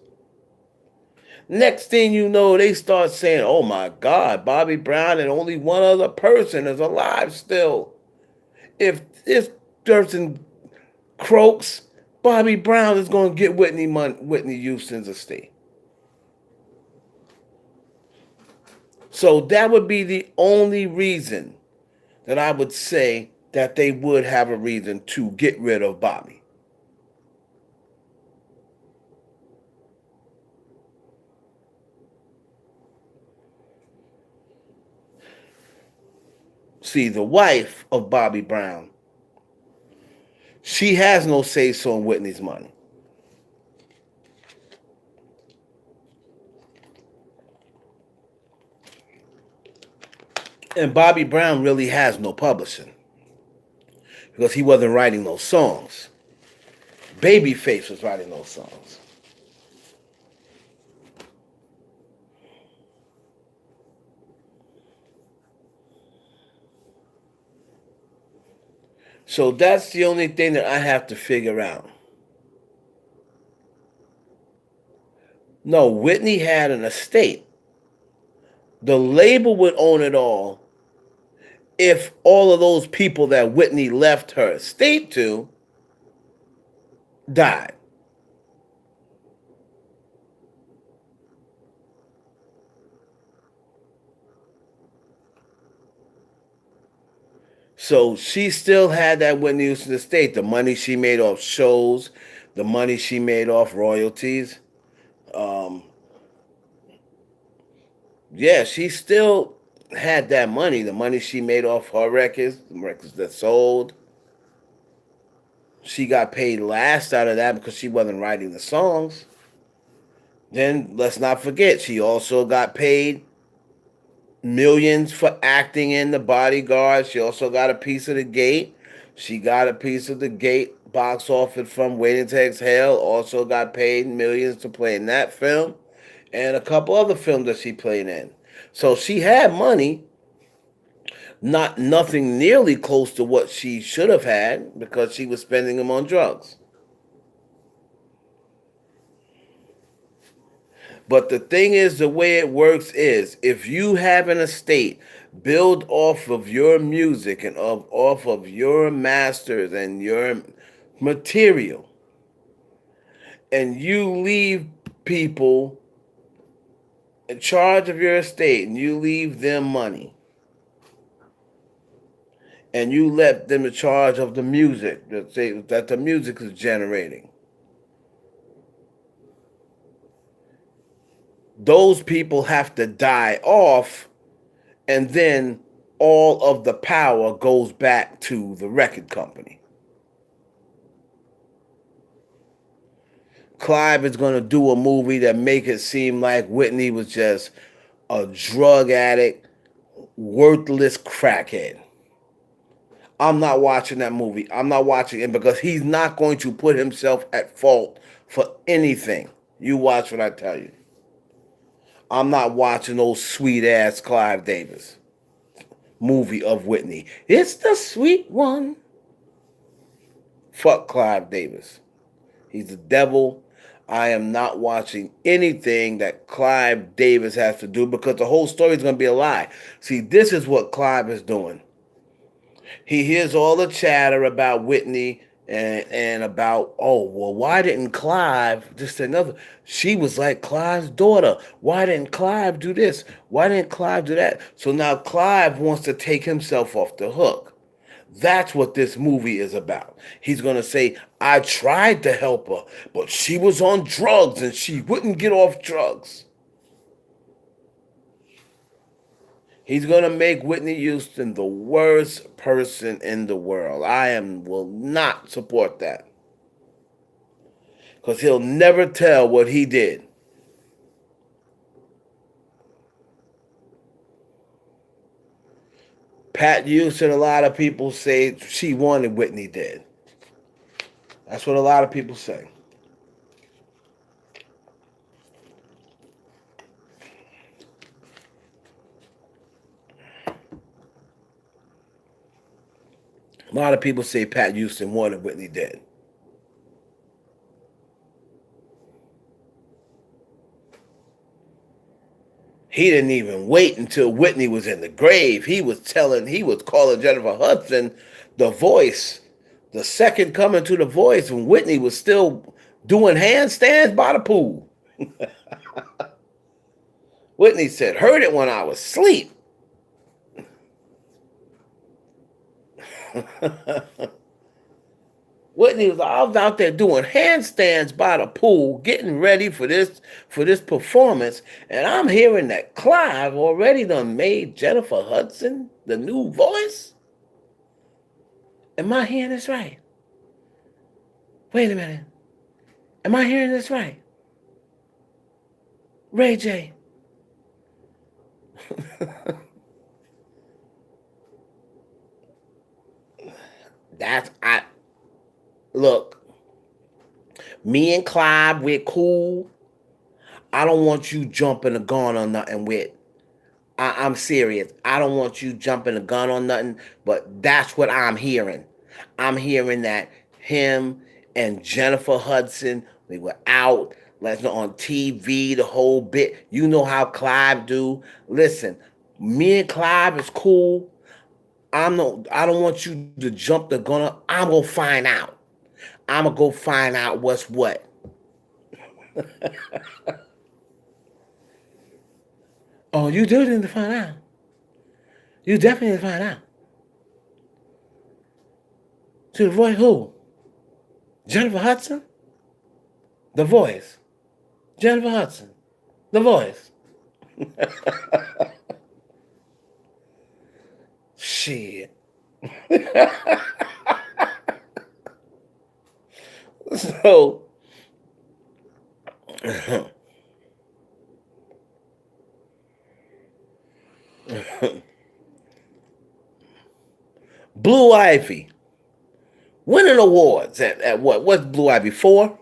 Next thing you know, they start saying, oh my God, Bobby Brown and only one other person is alive still. If this person croaks, Bobby Brown is going to get Whitney Houston's estate. So that would be the only reason that I would say that they would have a reason to get rid of Bobby. See, the wife of Bobby Brown, she has no say so in Whitney's money. And Bobby Brown really has no publishing because he wasn't writing those songs. Babyface was writing those songs. So that's the only thing that I have to figure out. No, Whitney had an estate. The label would own it all if all of those people that Whitney left her estate to died. So she still had that Whitney Houston estate, the money she made off shows, the money she made off royalties. Um, yeah, she still had that money, the money she made off her records, the records that sold. She got paid last out of that because she wasn't writing the songs. Then let's not forget, she also got paid millions for acting in The Bodyguard. She also got a piece of the gate. She got a piece of the gate box office from Waiting to Exhale. Also got paid millions to play in that film and a couple other films that she played in. So she had money, not nothing nearly close to what she should have had because she was spending them on drugs. But the thing is, the way it works is if you have an estate build off of your music and off of your masters and your material, and you leave people in charge of your estate and you leave them money and you let them in charge of the music that the music is generating, those people have to die off, and then all of the power goes back to the record company. Clive is going to do a movie that make it seem like Whitney was just a drug addict, worthless crackhead. I'm not watching that movie. I'm not watching it because he's not going to put himself at fault for anything. You watch what I tell you. I'm not watching those sweet ass Clive Davis movie of Whitney. It's the sweet one. Fuck Clive Davis. He's the devil. I am not watching anything that Clive Davis has to do because the whole story is going to be a lie. See, this is what Clive is doing. He hears all the chatter about Whitney and about, oh, well, why didn't Clive, just another, she was like Clive's daughter. Why didn't Clive do this? Why didn't Clive do that? So now Clive wants to take himself off the hook. That's what this movie is about. He's going to say, I tried to help her, but she was on drugs and she wouldn't get off drugs. He's going to make Whitney Houston the worst person in the world. Will not support that. Because he'll never tell what he did. Pat Houston, a lot of people say she wanted Whitney dead. That's what a lot of people say. A lot of people say Pat Houston wanted Whitney dead. He didn't even wait until Whitney was in the grave. He was calling Jennifer Hudson the voice, the second coming to the voice when Whitney was still doing handstands by the pool. Whitney said, heard it when I was asleep. I was out there doing handstands by the pool, getting ready for this performance, and I'm hearing that Clive already done made Jennifer Hudson the new voice. Am I hearing this right? Wait a minute. Am I hearing this right? Ray J. Look, me and Clive, we're cool. I don't want you jumping the gun on nothing with. I'm serious. I don't want you jumping the gun on nothing, but that's what I'm hearing. I'm hearing that him and Jennifer Hudson, they were out, on TV, the whole bit. You know how Clive do. Listen, me and Clive is cool. I don't want you to jump the gun. I'm gonna find out. I'm gonna go find out what's what. Oh, you do need to find out. You definitely need to find out. To avoid who? Jennifer Hudson? The voice. Jennifer Hudson. The voice. Shit. So Blue Ivy winning awards at what? What's Blue Ivy for?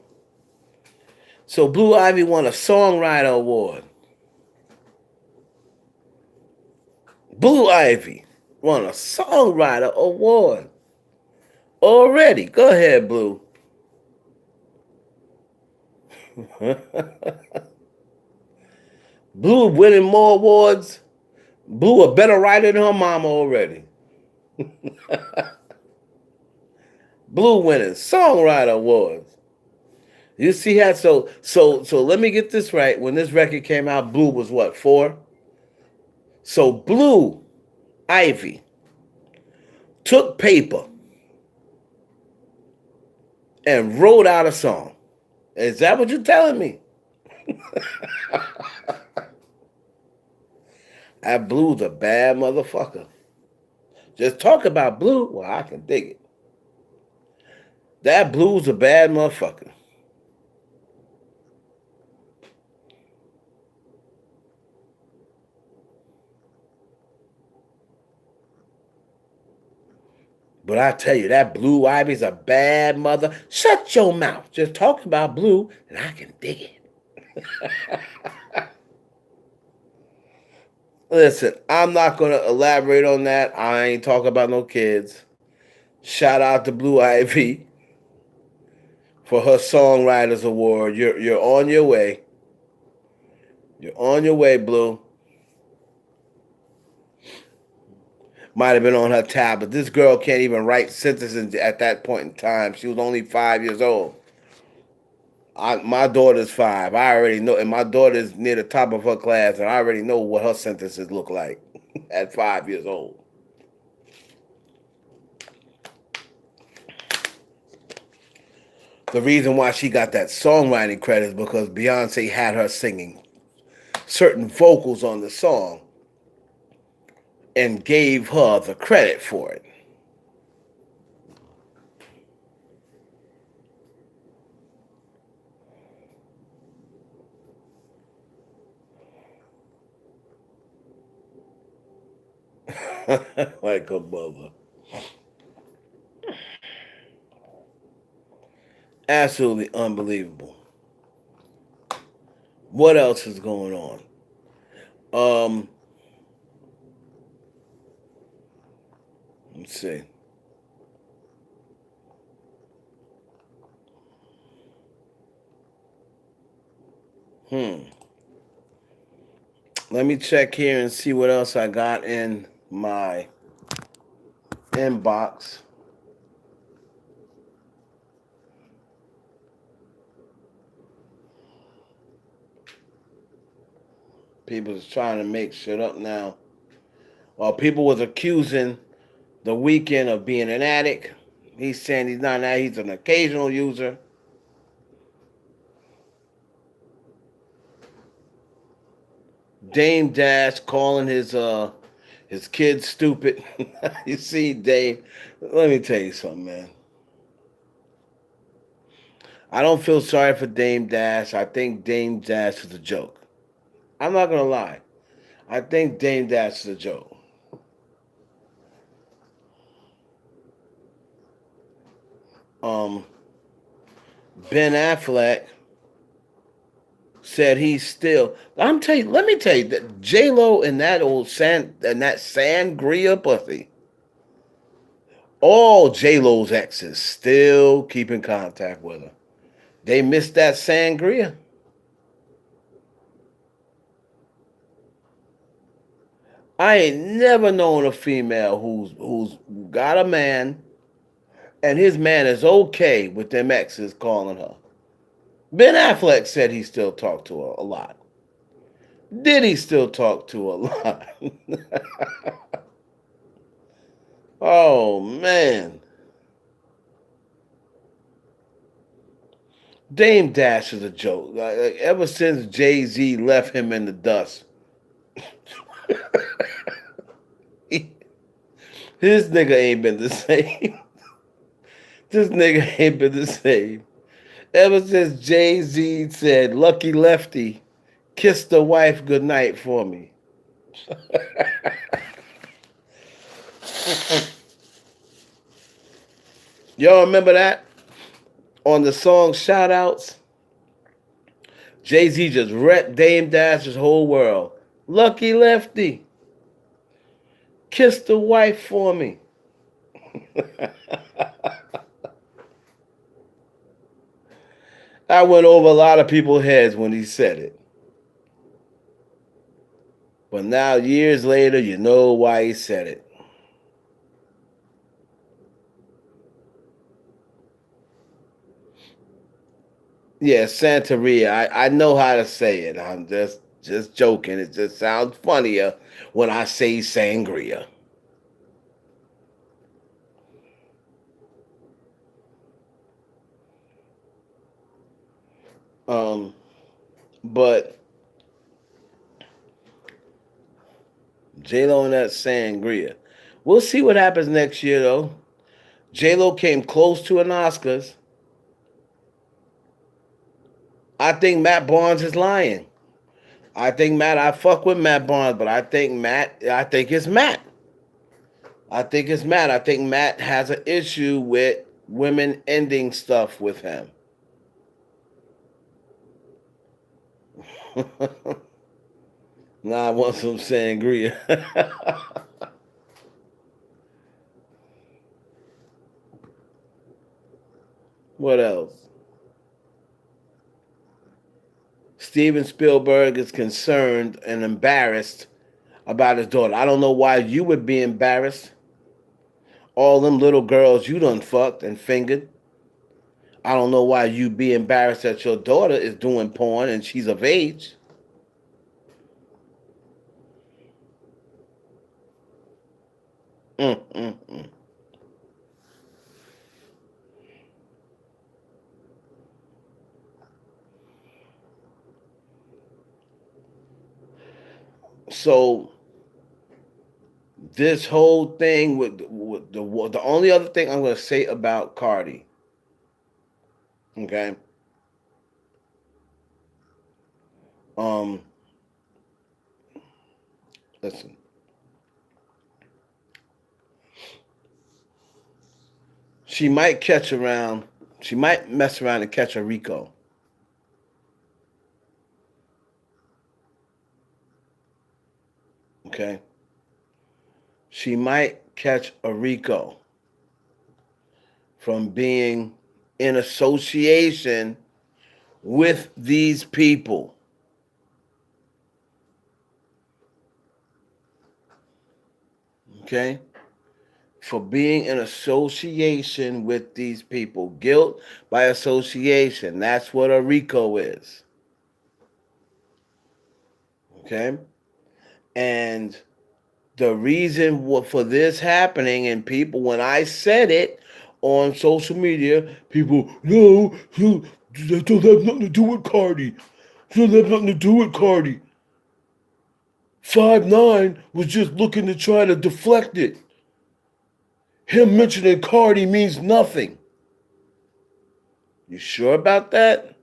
So Blue Ivy won a songwriter award. Blue Ivy won a songwriter award already. Go ahead, Blue. Blue winning more awards. Blue a better writer than her mama already. Blue winning songwriter awards. You see how so let me get this right. When this record came out, Blue was what, 4? So Blue Ivy took paper and wrote out a song. Is that what you're telling me? That Blue's a bad motherfucker. Just talk about Blue. Well, I can dig it. That Blue's a bad motherfucker. But I tell you, that Blue Ivy's a bad mother. Shut your mouth. Just talk about Blue, and I can dig it. Listen, I'm not going to elaborate on that. I ain't talking about no kids. Shout out to Blue Ivy for her Songwriters Award. You're on your way. You're on your way, Blue. Might have been on her tablet. This girl can't even write sentences at that point in time. She was only 5 years old. My daughter's 5. I already know, and my daughter's near the top of her class, and I already know what her sentences look like at 5 years old. The reason why she got that songwriting credit is because Beyonce had her singing certain vocals on the song and gave her the credit for it. Like a mother. Absolutely unbelievable. What else is going on? Um, let's see. Hmm. Let me check here and see what else I got in my inbox. People's trying to make shit up now. While people was accusing The Weeknd of being an addict, he's saying he's not that. He's an occasional user. Dame Dash calling his kids stupid. You see, Dame. Let me tell you something, man. I don't feel sorry for Dame Dash. I think Dame Dash is a joke. I'm not gonna lie. I think Dame Dash is a joke. Um, Ben Affleck said he's still. I'm tell you. Let me tell you that J Lo and that that sangria pussy. All J Lo's exes still keep in contact with her. They missed that sangria. I ain't never known a female who's got a man and his man is okay with them exes calling her. Ben Affleck said he still talked to her a lot. Did he still talk to her a lot? Oh man. Dame Dash is a joke. Like, ever since Jay-Z left him in the dust, his nigga ain't been the same. This nigga ain't been the same. Ever since Jay-Z said, Lucky Lefty, kiss the wife goodnight for me. Y'all remember that? On the song Shoutouts? Jay-Z just wrecked Dame Dash's whole world. Lucky Lefty, kiss the wife for me. I went over a lot of people's heads when he said it. But now, years later, you know why he said it. Yeah, Santeria. I know how to say it. I'm just joking. It just sounds funnier when I say sangria. Um, but J Lo and that sangria. We'll see what happens next year, though. J Lo came close to an Oscars. I think Matt Barnes is lying. I fuck with Matt Barnes, but I think it's Matt. I think it's Matt. I think Matt has an issue with women ending stuff with him. Nah, I want some sangria. What else? Steven Spielberg is concerned and embarrassed about his daughter. I don't know why you would be embarrassed. All them little girls you done fucked and fingered. I don't know why you be embarrassed that your daughter is doing porn and she's of age. Mm, mm, mm. So this whole thing with the only other thing I'm going to say about Cardi, okay? Um, listen, she might catch around. She might mess around and catch a Rico. Okay, she might catch a Rico from being in association with these people. Okay, for being in association with these people. Guilt by association. That's what a RICO is. Okay? And the reason for this happening, and people, when I said it on social media, people, no, that don't have nothing to do with Cardi. That don't have nothing to do with Cardi. 5'9" was just looking to try to deflect it. Him mentioning Cardi means nothing. You sure about that?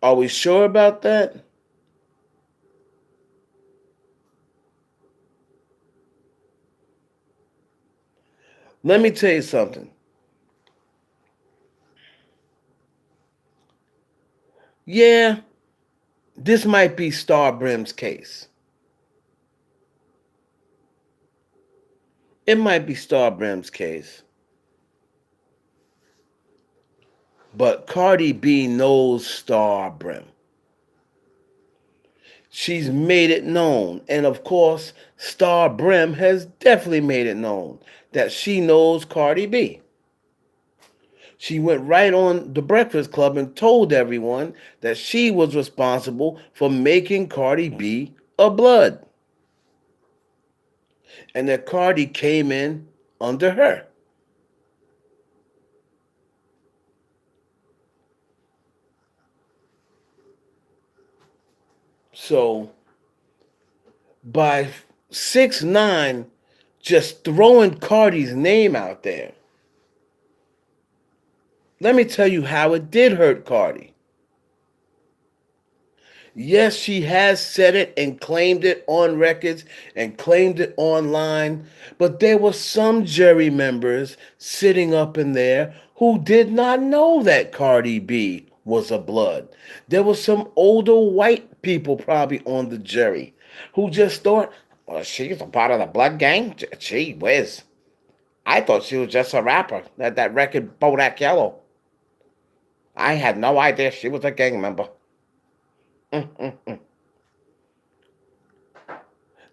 Are we sure about that? Let me tell you something. Yeah, this might be Starbrim's case. It might be Starbrim's case. But Cardi B knows Starbrim. She's made it known. And of course, Starbrim has definitely made it known that she knows Cardi B. She went right on the Breakfast Club and told everyone that she was responsible for making Cardi B a blood. And that Cardi came in under her. So by 6ix9ine just throwing Cardi's name out there, let me tell you how it did hurt Cardi. Yes, she has said it and claimed it on records and claimed it online, but there were some jury members sitting up in there who did not know that Cardi B was a blood. There were some older white people probably on the jury who just thought, well, she's a part of the blood gang? Gee whiz. I thought she was just a rapper. That record, Bodak Yellow. I had no idea she was a gang member.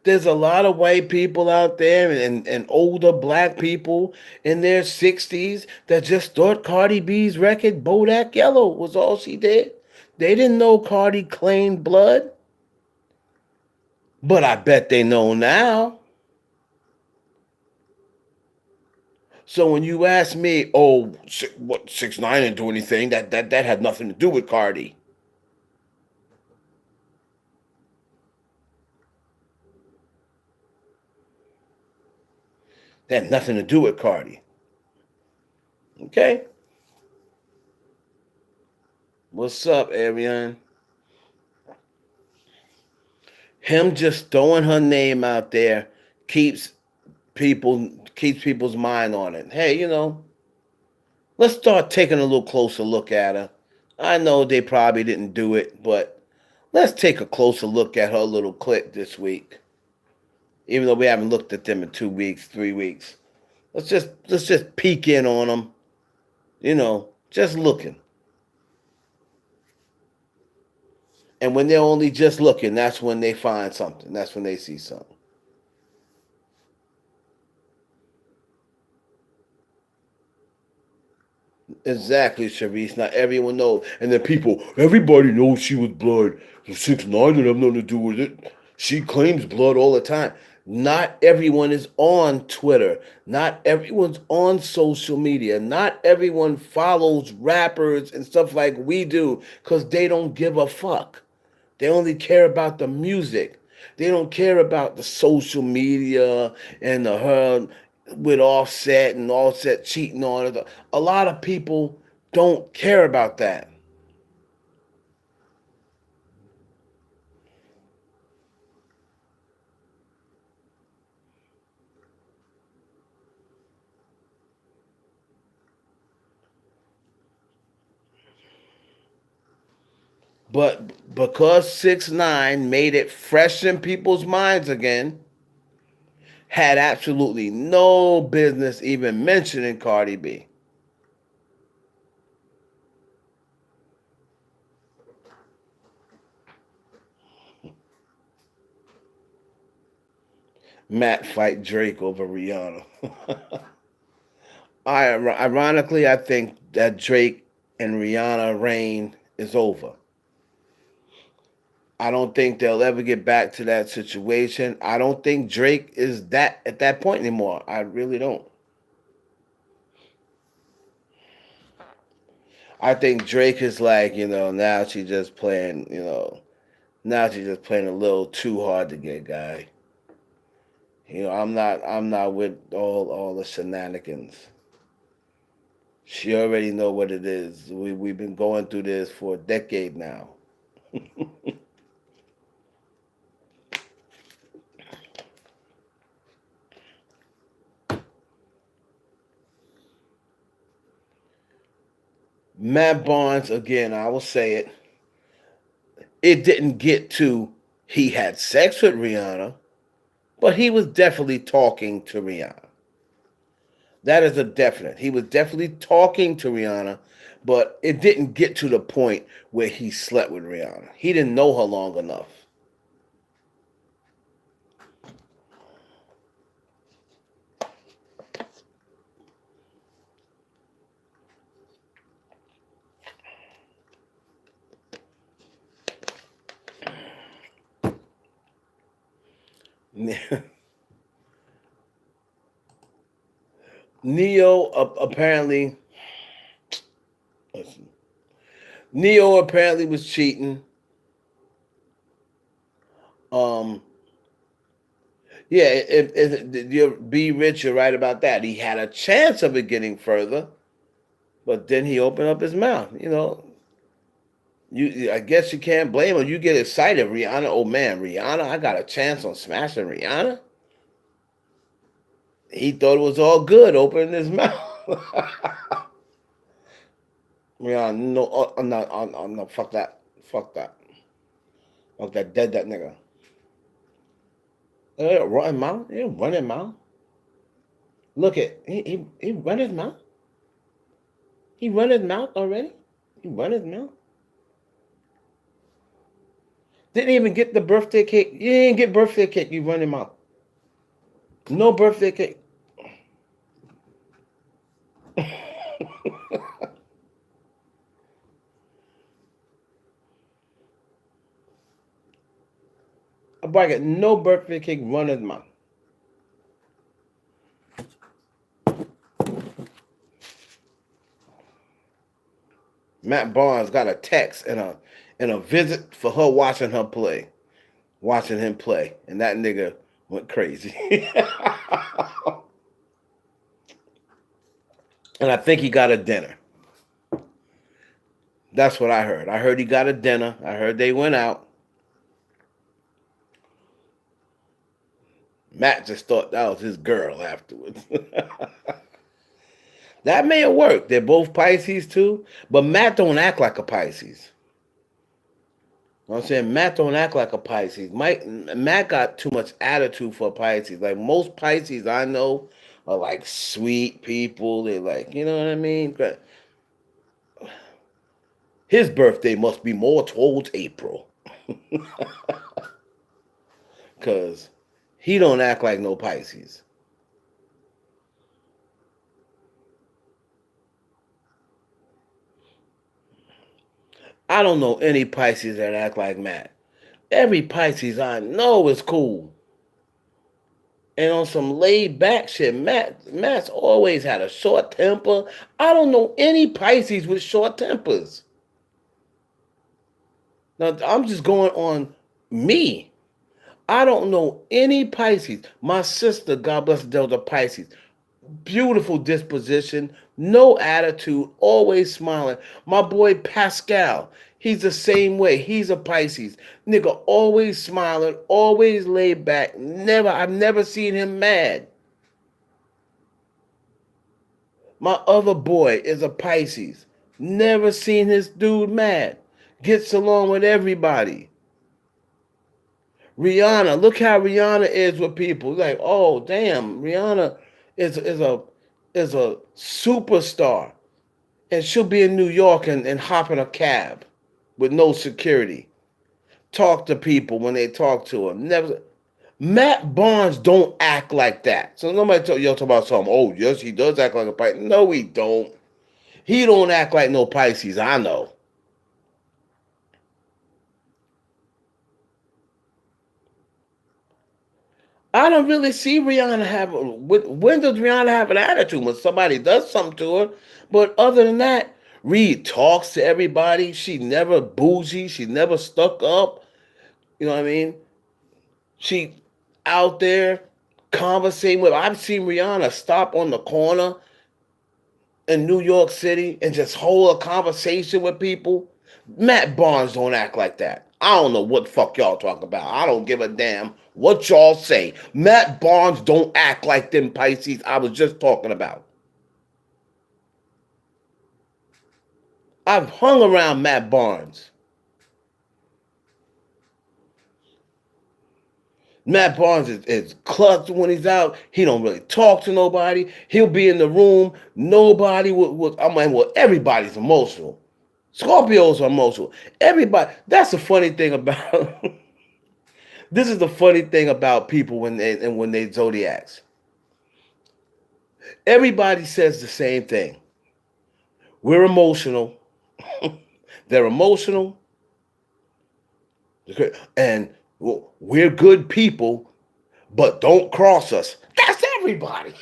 There's a lot of white people out there and older black people in their 60s that just thought Cardi B's record, Bodak Yellow, was all she did. They didn't know Cardi claimed blood, but I bet they know now. So when you ask me, oh, what 6ix9ine didn't do anything, that had nothing to do with Cardi. That had nothing to do with Cardi. Okay, what's up, Ariane? Him just throwing her name out there keeps people keeps people's mind on it. Hey, let's start taking a little closer look at her. I know they probably didn't do it, but let's take a closer look at her little clip this week. Even though we haven't looked at them in 2 weeks, 3 weeks, let's just peek in on them. Just looking. And when they're only just looking, that's when they find something. That's when they see something. Exactly, Sharice. Not everyone knows. And then everybody knows she was blood. The 6ix9ine didn't have nothing to do with it. She claims blood all the time. Not everyone is on Twitter. Not everyone's on social media. Not everyone follows rappers and stuff like we do because they don't give a fuck. They only care about the music. They don't care about the social media and the her with Offset and Offset cheating on it. A lot of people don't care about that. But because 6ix9ine made it fresh in people's minds again, had absolutely no business even mentioning Cardi B. Matt fight Drake over Rihanna. Ironically, I think that Drake and Rihanna reign is over. I don't think they'll ever get back to that situation. I don't think Drake is that at that point anymore. I really don't. I think Drake is like, now she's just playing, now she's just playing a little too hard to get, guy. I'm not with all the shenanigans. She already know what it is. We've been going through this for a decade now. Matt Barnes, again, I will say it. It didn't get to he had sex with Rihanna, but he was definitely talking to Rihanna. That is a definite. He was definitely talking to Rihanna, but it didn't get to the point where he slept with Rihanna. He didn't know her long enough. Neo apparently, listen, Neo apparently was cheating. Um, yeah, if you're be rich, you're right about that. He had a chance of it getting further, but then he opened up his mouth. I guess you can't blame him. You get excited, Rihanna. Oh man, Rihanna! I got a chance on smashing Rihanna. He thought it was all good, opening his mouth. Rihanna, no, I'm not. I'm not. Fuck that. Fuck that. Fuck that. Dead that nigga. Run his mouth. He run his mouth. Look at he run his mouth. He run his mouth already. He run his mouth. Didn't even get the birthday cake. You didn't get birthday cake. You run him out. No birthday cake. A boy got no birthday cake. Run his mouth. Matt Barnes got a text and a visit for her watching him play, and that nigga went crazy. And I think he got a dinner. That's what I heard. I heard he got a dinner. I heard they went out. Matt just thought that was his girl afterwards. That may have worked. They're both Pisces too, but Matt don't act like a Pisces. You know what I'm saying? Matt don't act like a Pisces. Matt got too much attitude for Pisces. Like most Pisces I know are like sweet people. They're like, you know what I mean? But his birthday must be more towards April. Cause he don't act like no Pisces. I don't know any Pisces that act like Matt. Every Pisces I know is cool. And on some laid back shit, Matt's always had a short temper. I don't know any Pisces with short tempers. Now I'm just going on me. I don't know any Pisces. My sister, God bless the Delta Pisces, beautiful disposition, no attitude, always smiling. My boy Pascal, he's the same way. He's a Pisces. Nigga, always smiling, always laid back. I've never seen him mad. My other boy is a Pisces. Never seen his dude mad. Gets along with everybody. Rihanna, look how Rihanna is with people. Like, oh damn, Rihanna is a superstar. And she'll be in New York and hop in a cab with no security. Talk to people when they talk to her. Never. Matt Barnes don't act like that. So nobody y'all talk about something. Oh yes, he does act like a Pisces. No, he don't. He don't act like no Pisces. I know. I don't really see Rihanna have. When does Rihanna have an attitude? When somebody does something to her. But other than that, Reed talks to everybody. She never bougie. She never stuck up. You know what I mean? She out there conversating with. I've seen Rihanna stop on the corner in New York City and just hold a conversation with people. Matt Barnes don't act like that. I don't know what the fuck y'all talk about. I don't give a damn what y'all say. Matt Barnes don't act like them Pisces I was just talking about. I've hung around Matt Barnes. Matt Barnes is clutch when he's out. He don't really talk to nobody. He'll be in the room. Nobody would I mean, well, everybody's emotional. Scorpios are emotional. Everybody. That's the funny thing about. This is the funny thing about people when they zodiacs. Everybody says the same thing. We're emotional. They're emotional, and we're good people, but don't cross us. That's everybody.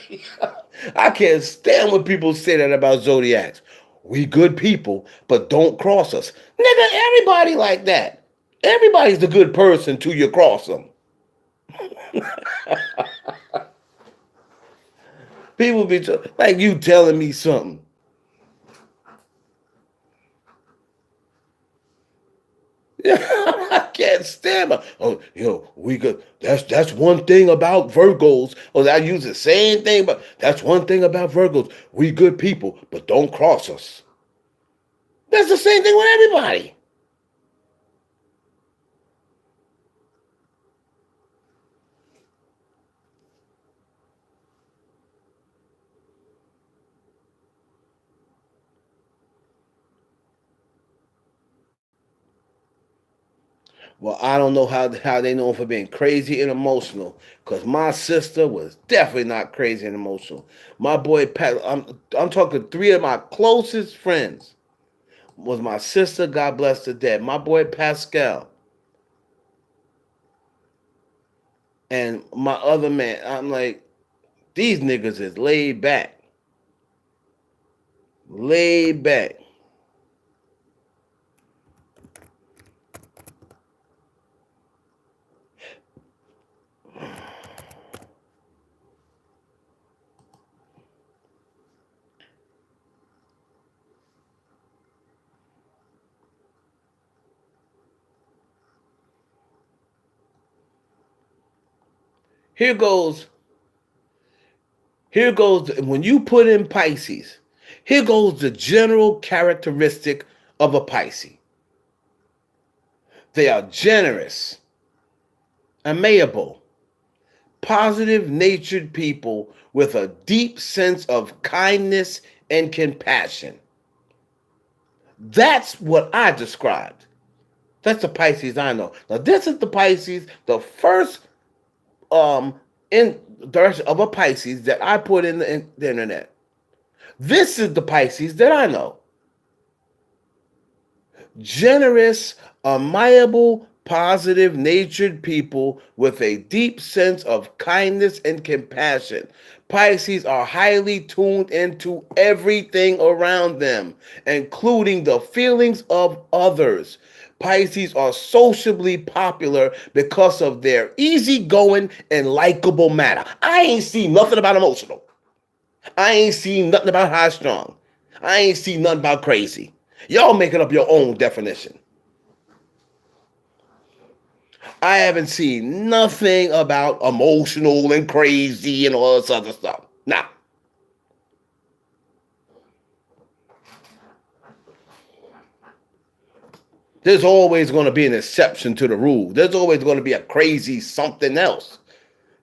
I can't stand when people say that about zodiacs. We good people, but don't cross us. Nigga, everybody like that. Everybody's the good person till you cross them. People be like you telling me something. I can't stand it. Oh, we could. That's one thing about Virgos. Oh, I use the same thing, but that's one thing about Virgos. We good people, but don't cross us. That's the same thing with everybody. Well, I don't know how they know for being crazy and emotional, because my sister was definitely not crazy and emotional. My boy Pat, I'm talking three of my closest friends was my sister. God bless the dead. My boy Pascal and my other man. I'm like, these niggas is laid back, laid back. Here goes, here goes. When you put in Pisces, here goes the general characteristic of a Pisces. They are generous, amiable, positive natured people with a deep sense of kindness and compassion. That's what I described. That's the Pisces I know. Now, this is the Pisces, the first um in direction of a Pisces that I put in the internet. This is the Pisces that I know. Generous, amiable, positive natured people with a deep sense of kindness and compassion. Pisces are highly tuned into everything around them, including the feelings of others. Pisces are sociably popular because of their easygoing and likable manner. I ain't seen nothing about emotional. I ain't seen nothing about high strung. I ain't seen nothing about crazy. Y'all making up your own definition. I haven't seen nothing about emotional and crazy and all this other stuff. Nah. There's always going to be an exception to the rule. There's always going to be a crazy something else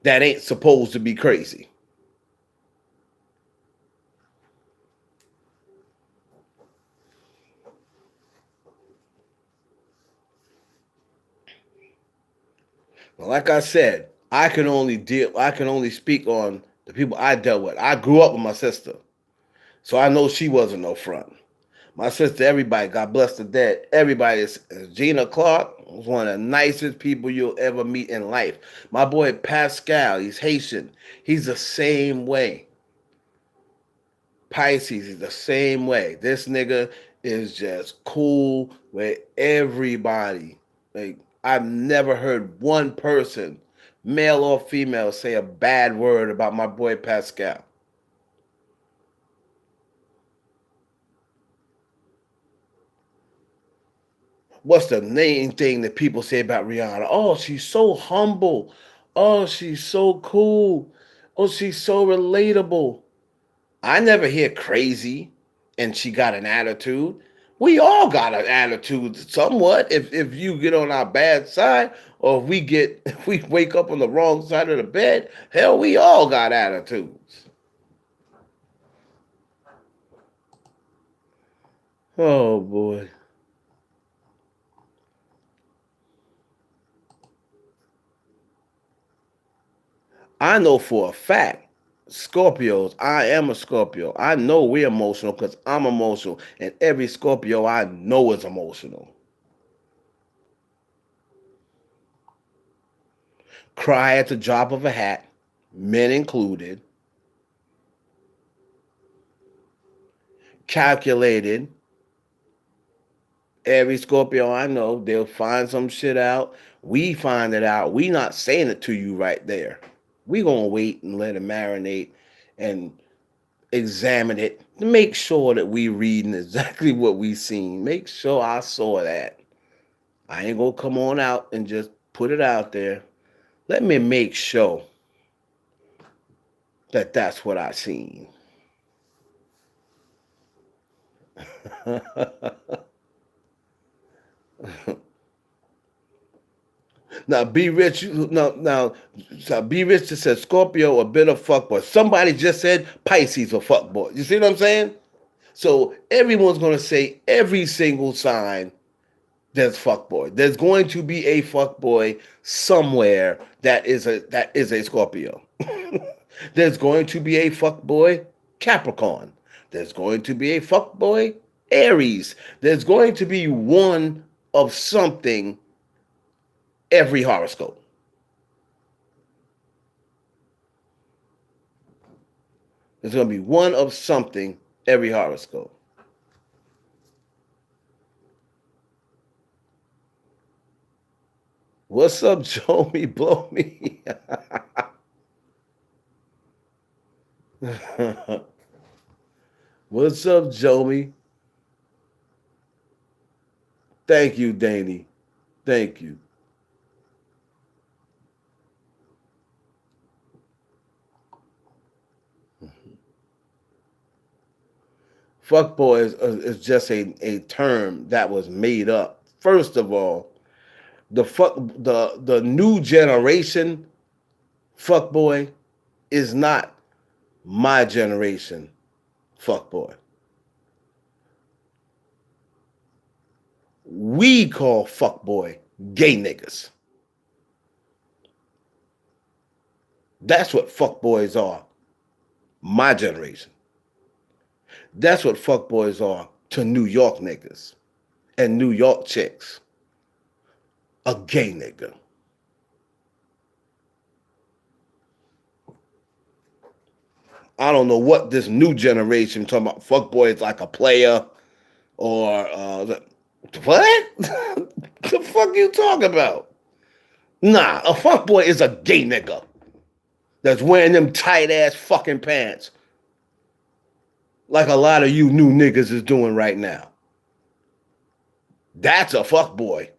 that ain't supposed to be crazy. Well, like I said, I can only speak on the people I dealt with. I grew up with my sister. So I know she wasn't no front. My sister, everybody, God bless the dead. Everybody is Gina Clark was one of the nicest people you'll ever meet in life. My boy Pascal, he's Haitian. He's the same way. Pisces is the same way. This nigga is just cool with everybody. Like I've never heard one person, male or female, say a bad word about my boy Pascal. What's the main thing that people say about Rihanna? Oh, she's so humble. Oh, she's so cool. Oh, she's so relatable. I never hear crazy and she got an attitude. We all got an attitude somewhat if you get on our bad side or if we get if we wake up on the wrong side of the bed, hell we all got attitudes. Oh boy. I know for a fact, Scorpios, I am a Scorpio. I know we're emotional because I'm emotional. And every Scorpio I know is emotional. Cry at the drop of a hat, men included. Calculated. Every Scorpio I know, they'll find some shit out. We find it out. We not saying it to you right there. We gonna wait and let it marinate and examine it to make sure that we reading exactly what we seen. Make sure I saw that. I ain't gonna come on out and just put it out there. Let me make sure that that's what I seen. Now, be rich. Now, so be rich just said Scorpio a bit of fuckboy. Somebody just said Pisces a fuckboy. You see what I'm saying? So everyone's gonna say every single sign there's fuckboy. There's going to be a fuckboy somewhere that is a Scorpio. There's going to be a fuckboy Capricorn. There's going to be a fuckboy Aries. There's going to be one of something every horoscope. There's going to be one of something every horoscope. What's up, Joe? Me, blow me. What's up, Joey? Thank you, Danny. Thank you. Fuckboy is just a term that was made up. First of all, the new generation fuckboy is not my generation fuckboy. We call fuckboy gay niggas. That's what fuckboys are. My generation. That's what fuckboys are to New York niggas and New York chicks. A gay nigga. I don't know what this new generation talking about. Fuckboy is like a player or what? The fuck you talking about? Nah, a fuckboy is a gay nigga that's wearing them tight ass fucking pants like a lot of you new niggas is doing right now. That's a fuckboy.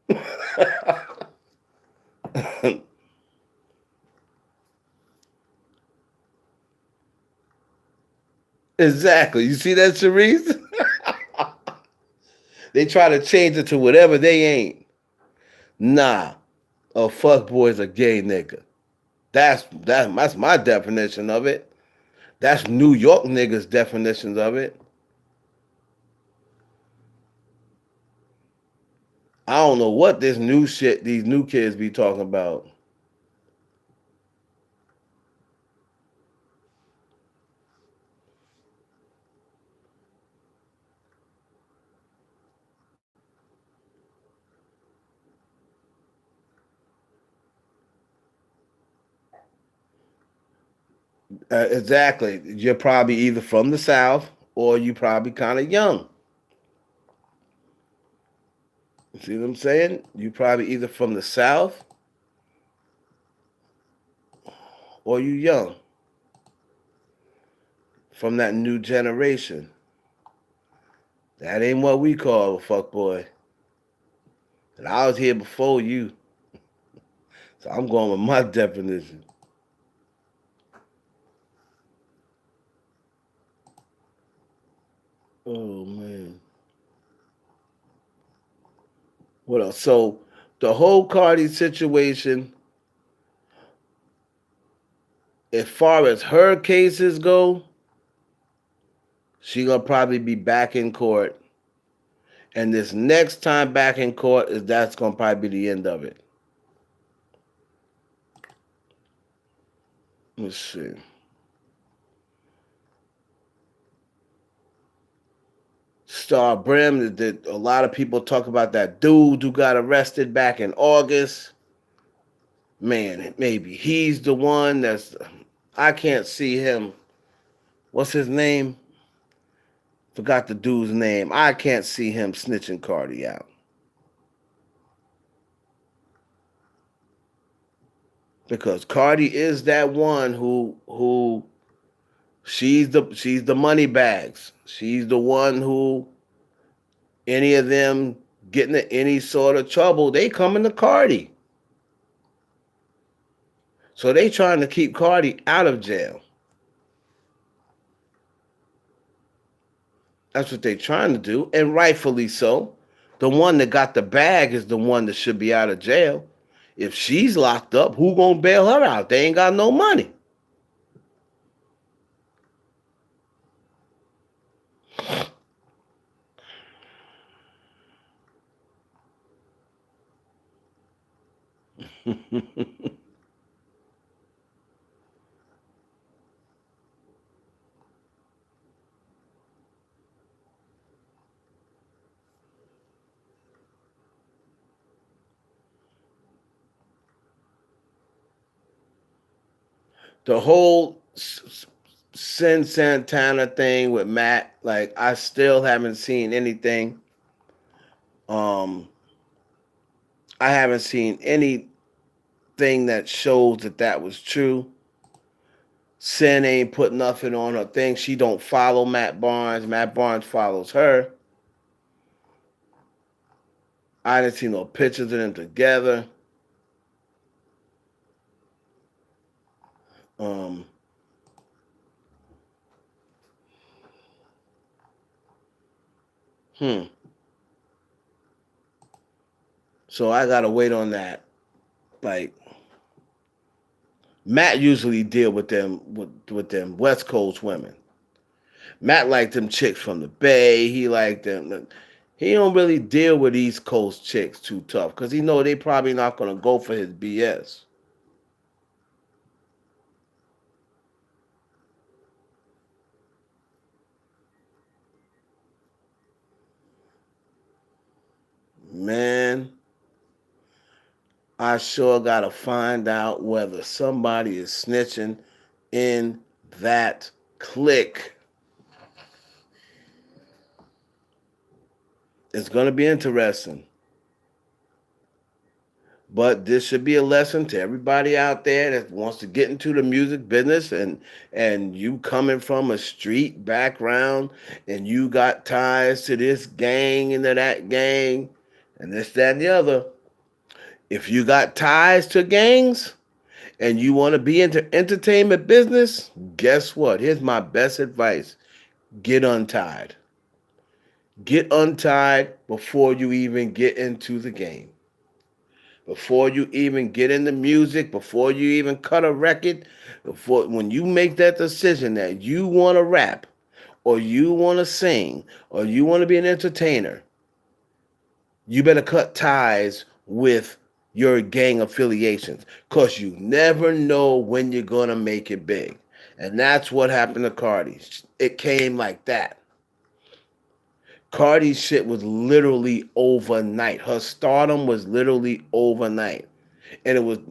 Exactly. You see that, Sharice? They try to change it to whatever they ain't. Nah, a fuckboy is a gay nigga. That's my definition of it. That's New York niggas' definitions of it. I don't know what this new shit these new kids be talking about. Exactly. You're probably either from the South or you probably kind of young. See what I'm saying? You probably either from the South or you young. From that new generation. That ain't what we call a fuckboy. And I was here before you. So I'm going with my definition. Oh man. What else? So the whole Cardi situation, as far as her cases go, she gonna probably be back in court. And this next time back in court is that's gonna probably be the end of it. Let's see. Star Brim, that a lot of people talk about that dude who got arrested back in August. Man, maybe he's the one that's. I can't see him. What's his name? Forgot the dude's name. I can't see him snitching Cardi out. Because Cardi is that one who she's the money bags. She's the one who any of them getting into any sort of trouble, they coming to Cardi. So they trying to keep Cardi out of jail. That's what they trying to do, and rightfully so. The one that got the bag is the one that should be out of jail. If she's locked up, who gonna bail her out? They ain't got no money. The whole Sin Santana thing with Matt, like I still haven't seen anything. Um, I haven't seen anything that shows that that was true. Sin ain't put nothing on her thing. She don't follow Matt Barnes. Matt Barnes follows her. I didn't see no pictures of them together. Um, hmm. So I gotta wait on that. Like Matt usually deal with them with them West Coast women. Matt liked them chicks from the Bay. He liked them. He don't really deal with East Coast chicks too tough because he know they probably not gonna go for his BS. Man, I sure gotta find out whether somebody is snitching in that clique. It's gonna be interesting. But this should be a lesson to everybody out there that wants to get into the music business and you coming from a street background and you got ties to this gang and to that gang and this, that, and the other. If you got ties to gangs and you want to be into entertainment business, guess what? Here's my best advice. Get untied. Get untied before you even get into the game. Before you even get into music, before you even cut a record, before when you make that decision that you want to rap or you want to sing or you want to be an entertainer, you better cut ties with your gang affiliations because you never know when you're going to make it big. And that's what happened to Cardi. It came like that. Cardi's shit was literally overnight. Her stardom was literally overnight. And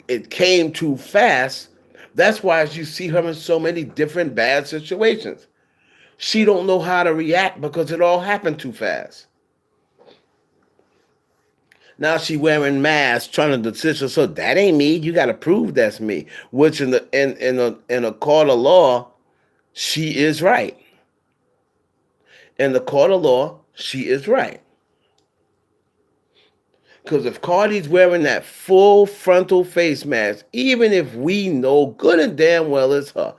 it came too fast. That's why you see her in so many different bad situations. She don't know how to react because it all happened too fast. Now she wearing masks, trying to decision. So that ain't me. You got to prove that's me. Which in a court of law, she is right. In the court of law, she is right. Because if Cardi's wearing that full frontal face mask, even if we know good and damn well it's her,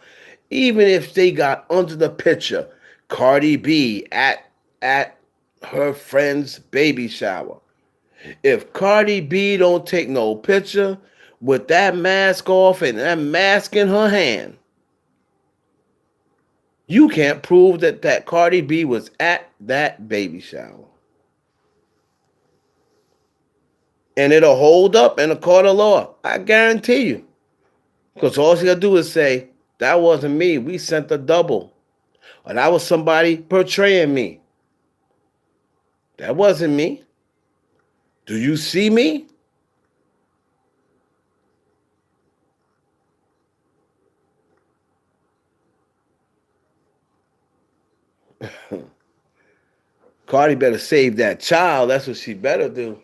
even if they got under the picture, Cardi B at her friend's baby shower. If Cardi B don't take no picture with that mask off and that mask in her hand, you can't prove that Cardi B was at that baby shower. And it'll hold up in a court of law. I guarantee you. Because all she gotta do is say, that wasn't me. We sent a double. Or that was somebody portraying me. That wasn't me. Do you see me? Cardi better save that child. That's what she better do.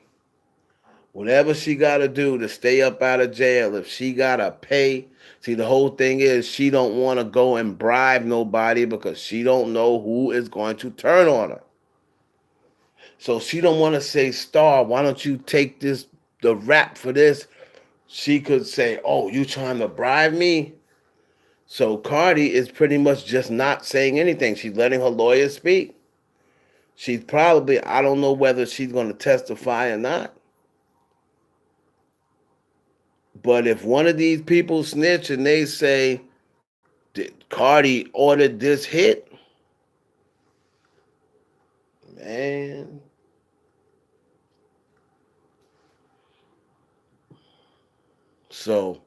Whatever she gotta do to stay up out of jail. If she gotta pay. See, the whole thing is she don't want to go and bribe nobody because she don't know who is going to turn on her. So she don't want to say, Star, why don't you take the rap for this? She could say, oh, you trying to bribe me? So Cardi is pretty much just not saying anything. She's letting her lawyer speak. She's probably, I don't know whether she's going to testify or not. But if one of these people snitch and they say, Cardi ordered this hit, man, So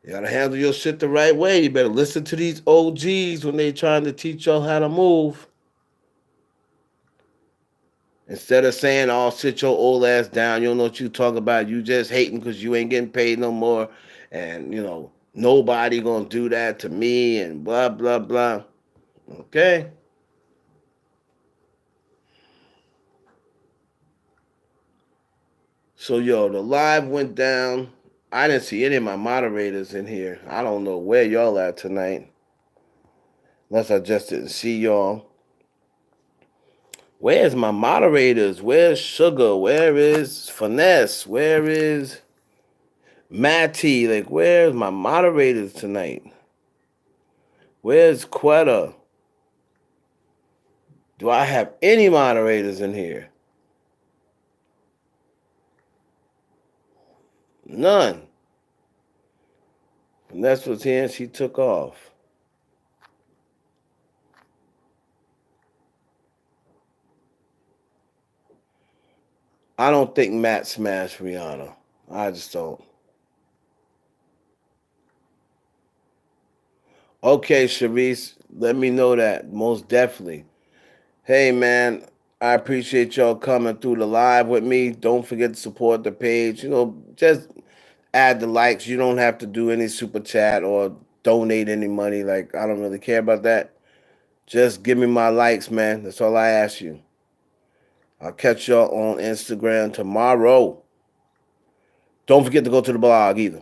you gotta handle your shit the right way. You better listen to these OGs when they trying to teach y'all how to move. Instead of saying, "Oh, sit your old ass down. You don't know what you talk about. You just hating because you ain't getting paid no more, and nobody gonna do that to me and blah blah blah." Okay. So the live went down. I didn't see any of my moderators in here. I don't know where y'all at tonight, unless I just didn't see y'all. Where's my moderators? Where's Sugar? Where is Finesse? Where is Matty? Like, where's my moderators tonight? Where's Quetta? Do I have any moderators in here? None. Finesse was here and she took off. I don't think Matt smashed Rihanna. I just don't. Okay, Sharice, let me know that. Most definitely. Hey, man, I appreciate y'all coming through the live with me. Don't forget to support the page. Just add the likes. You don't have to do any super chat or donate any money. Like, I don't really care about that. Just give me my likes, man. That's all I ask you. I'll catch y'all on Instagram tomorrow. Don't forget to go to the blog either.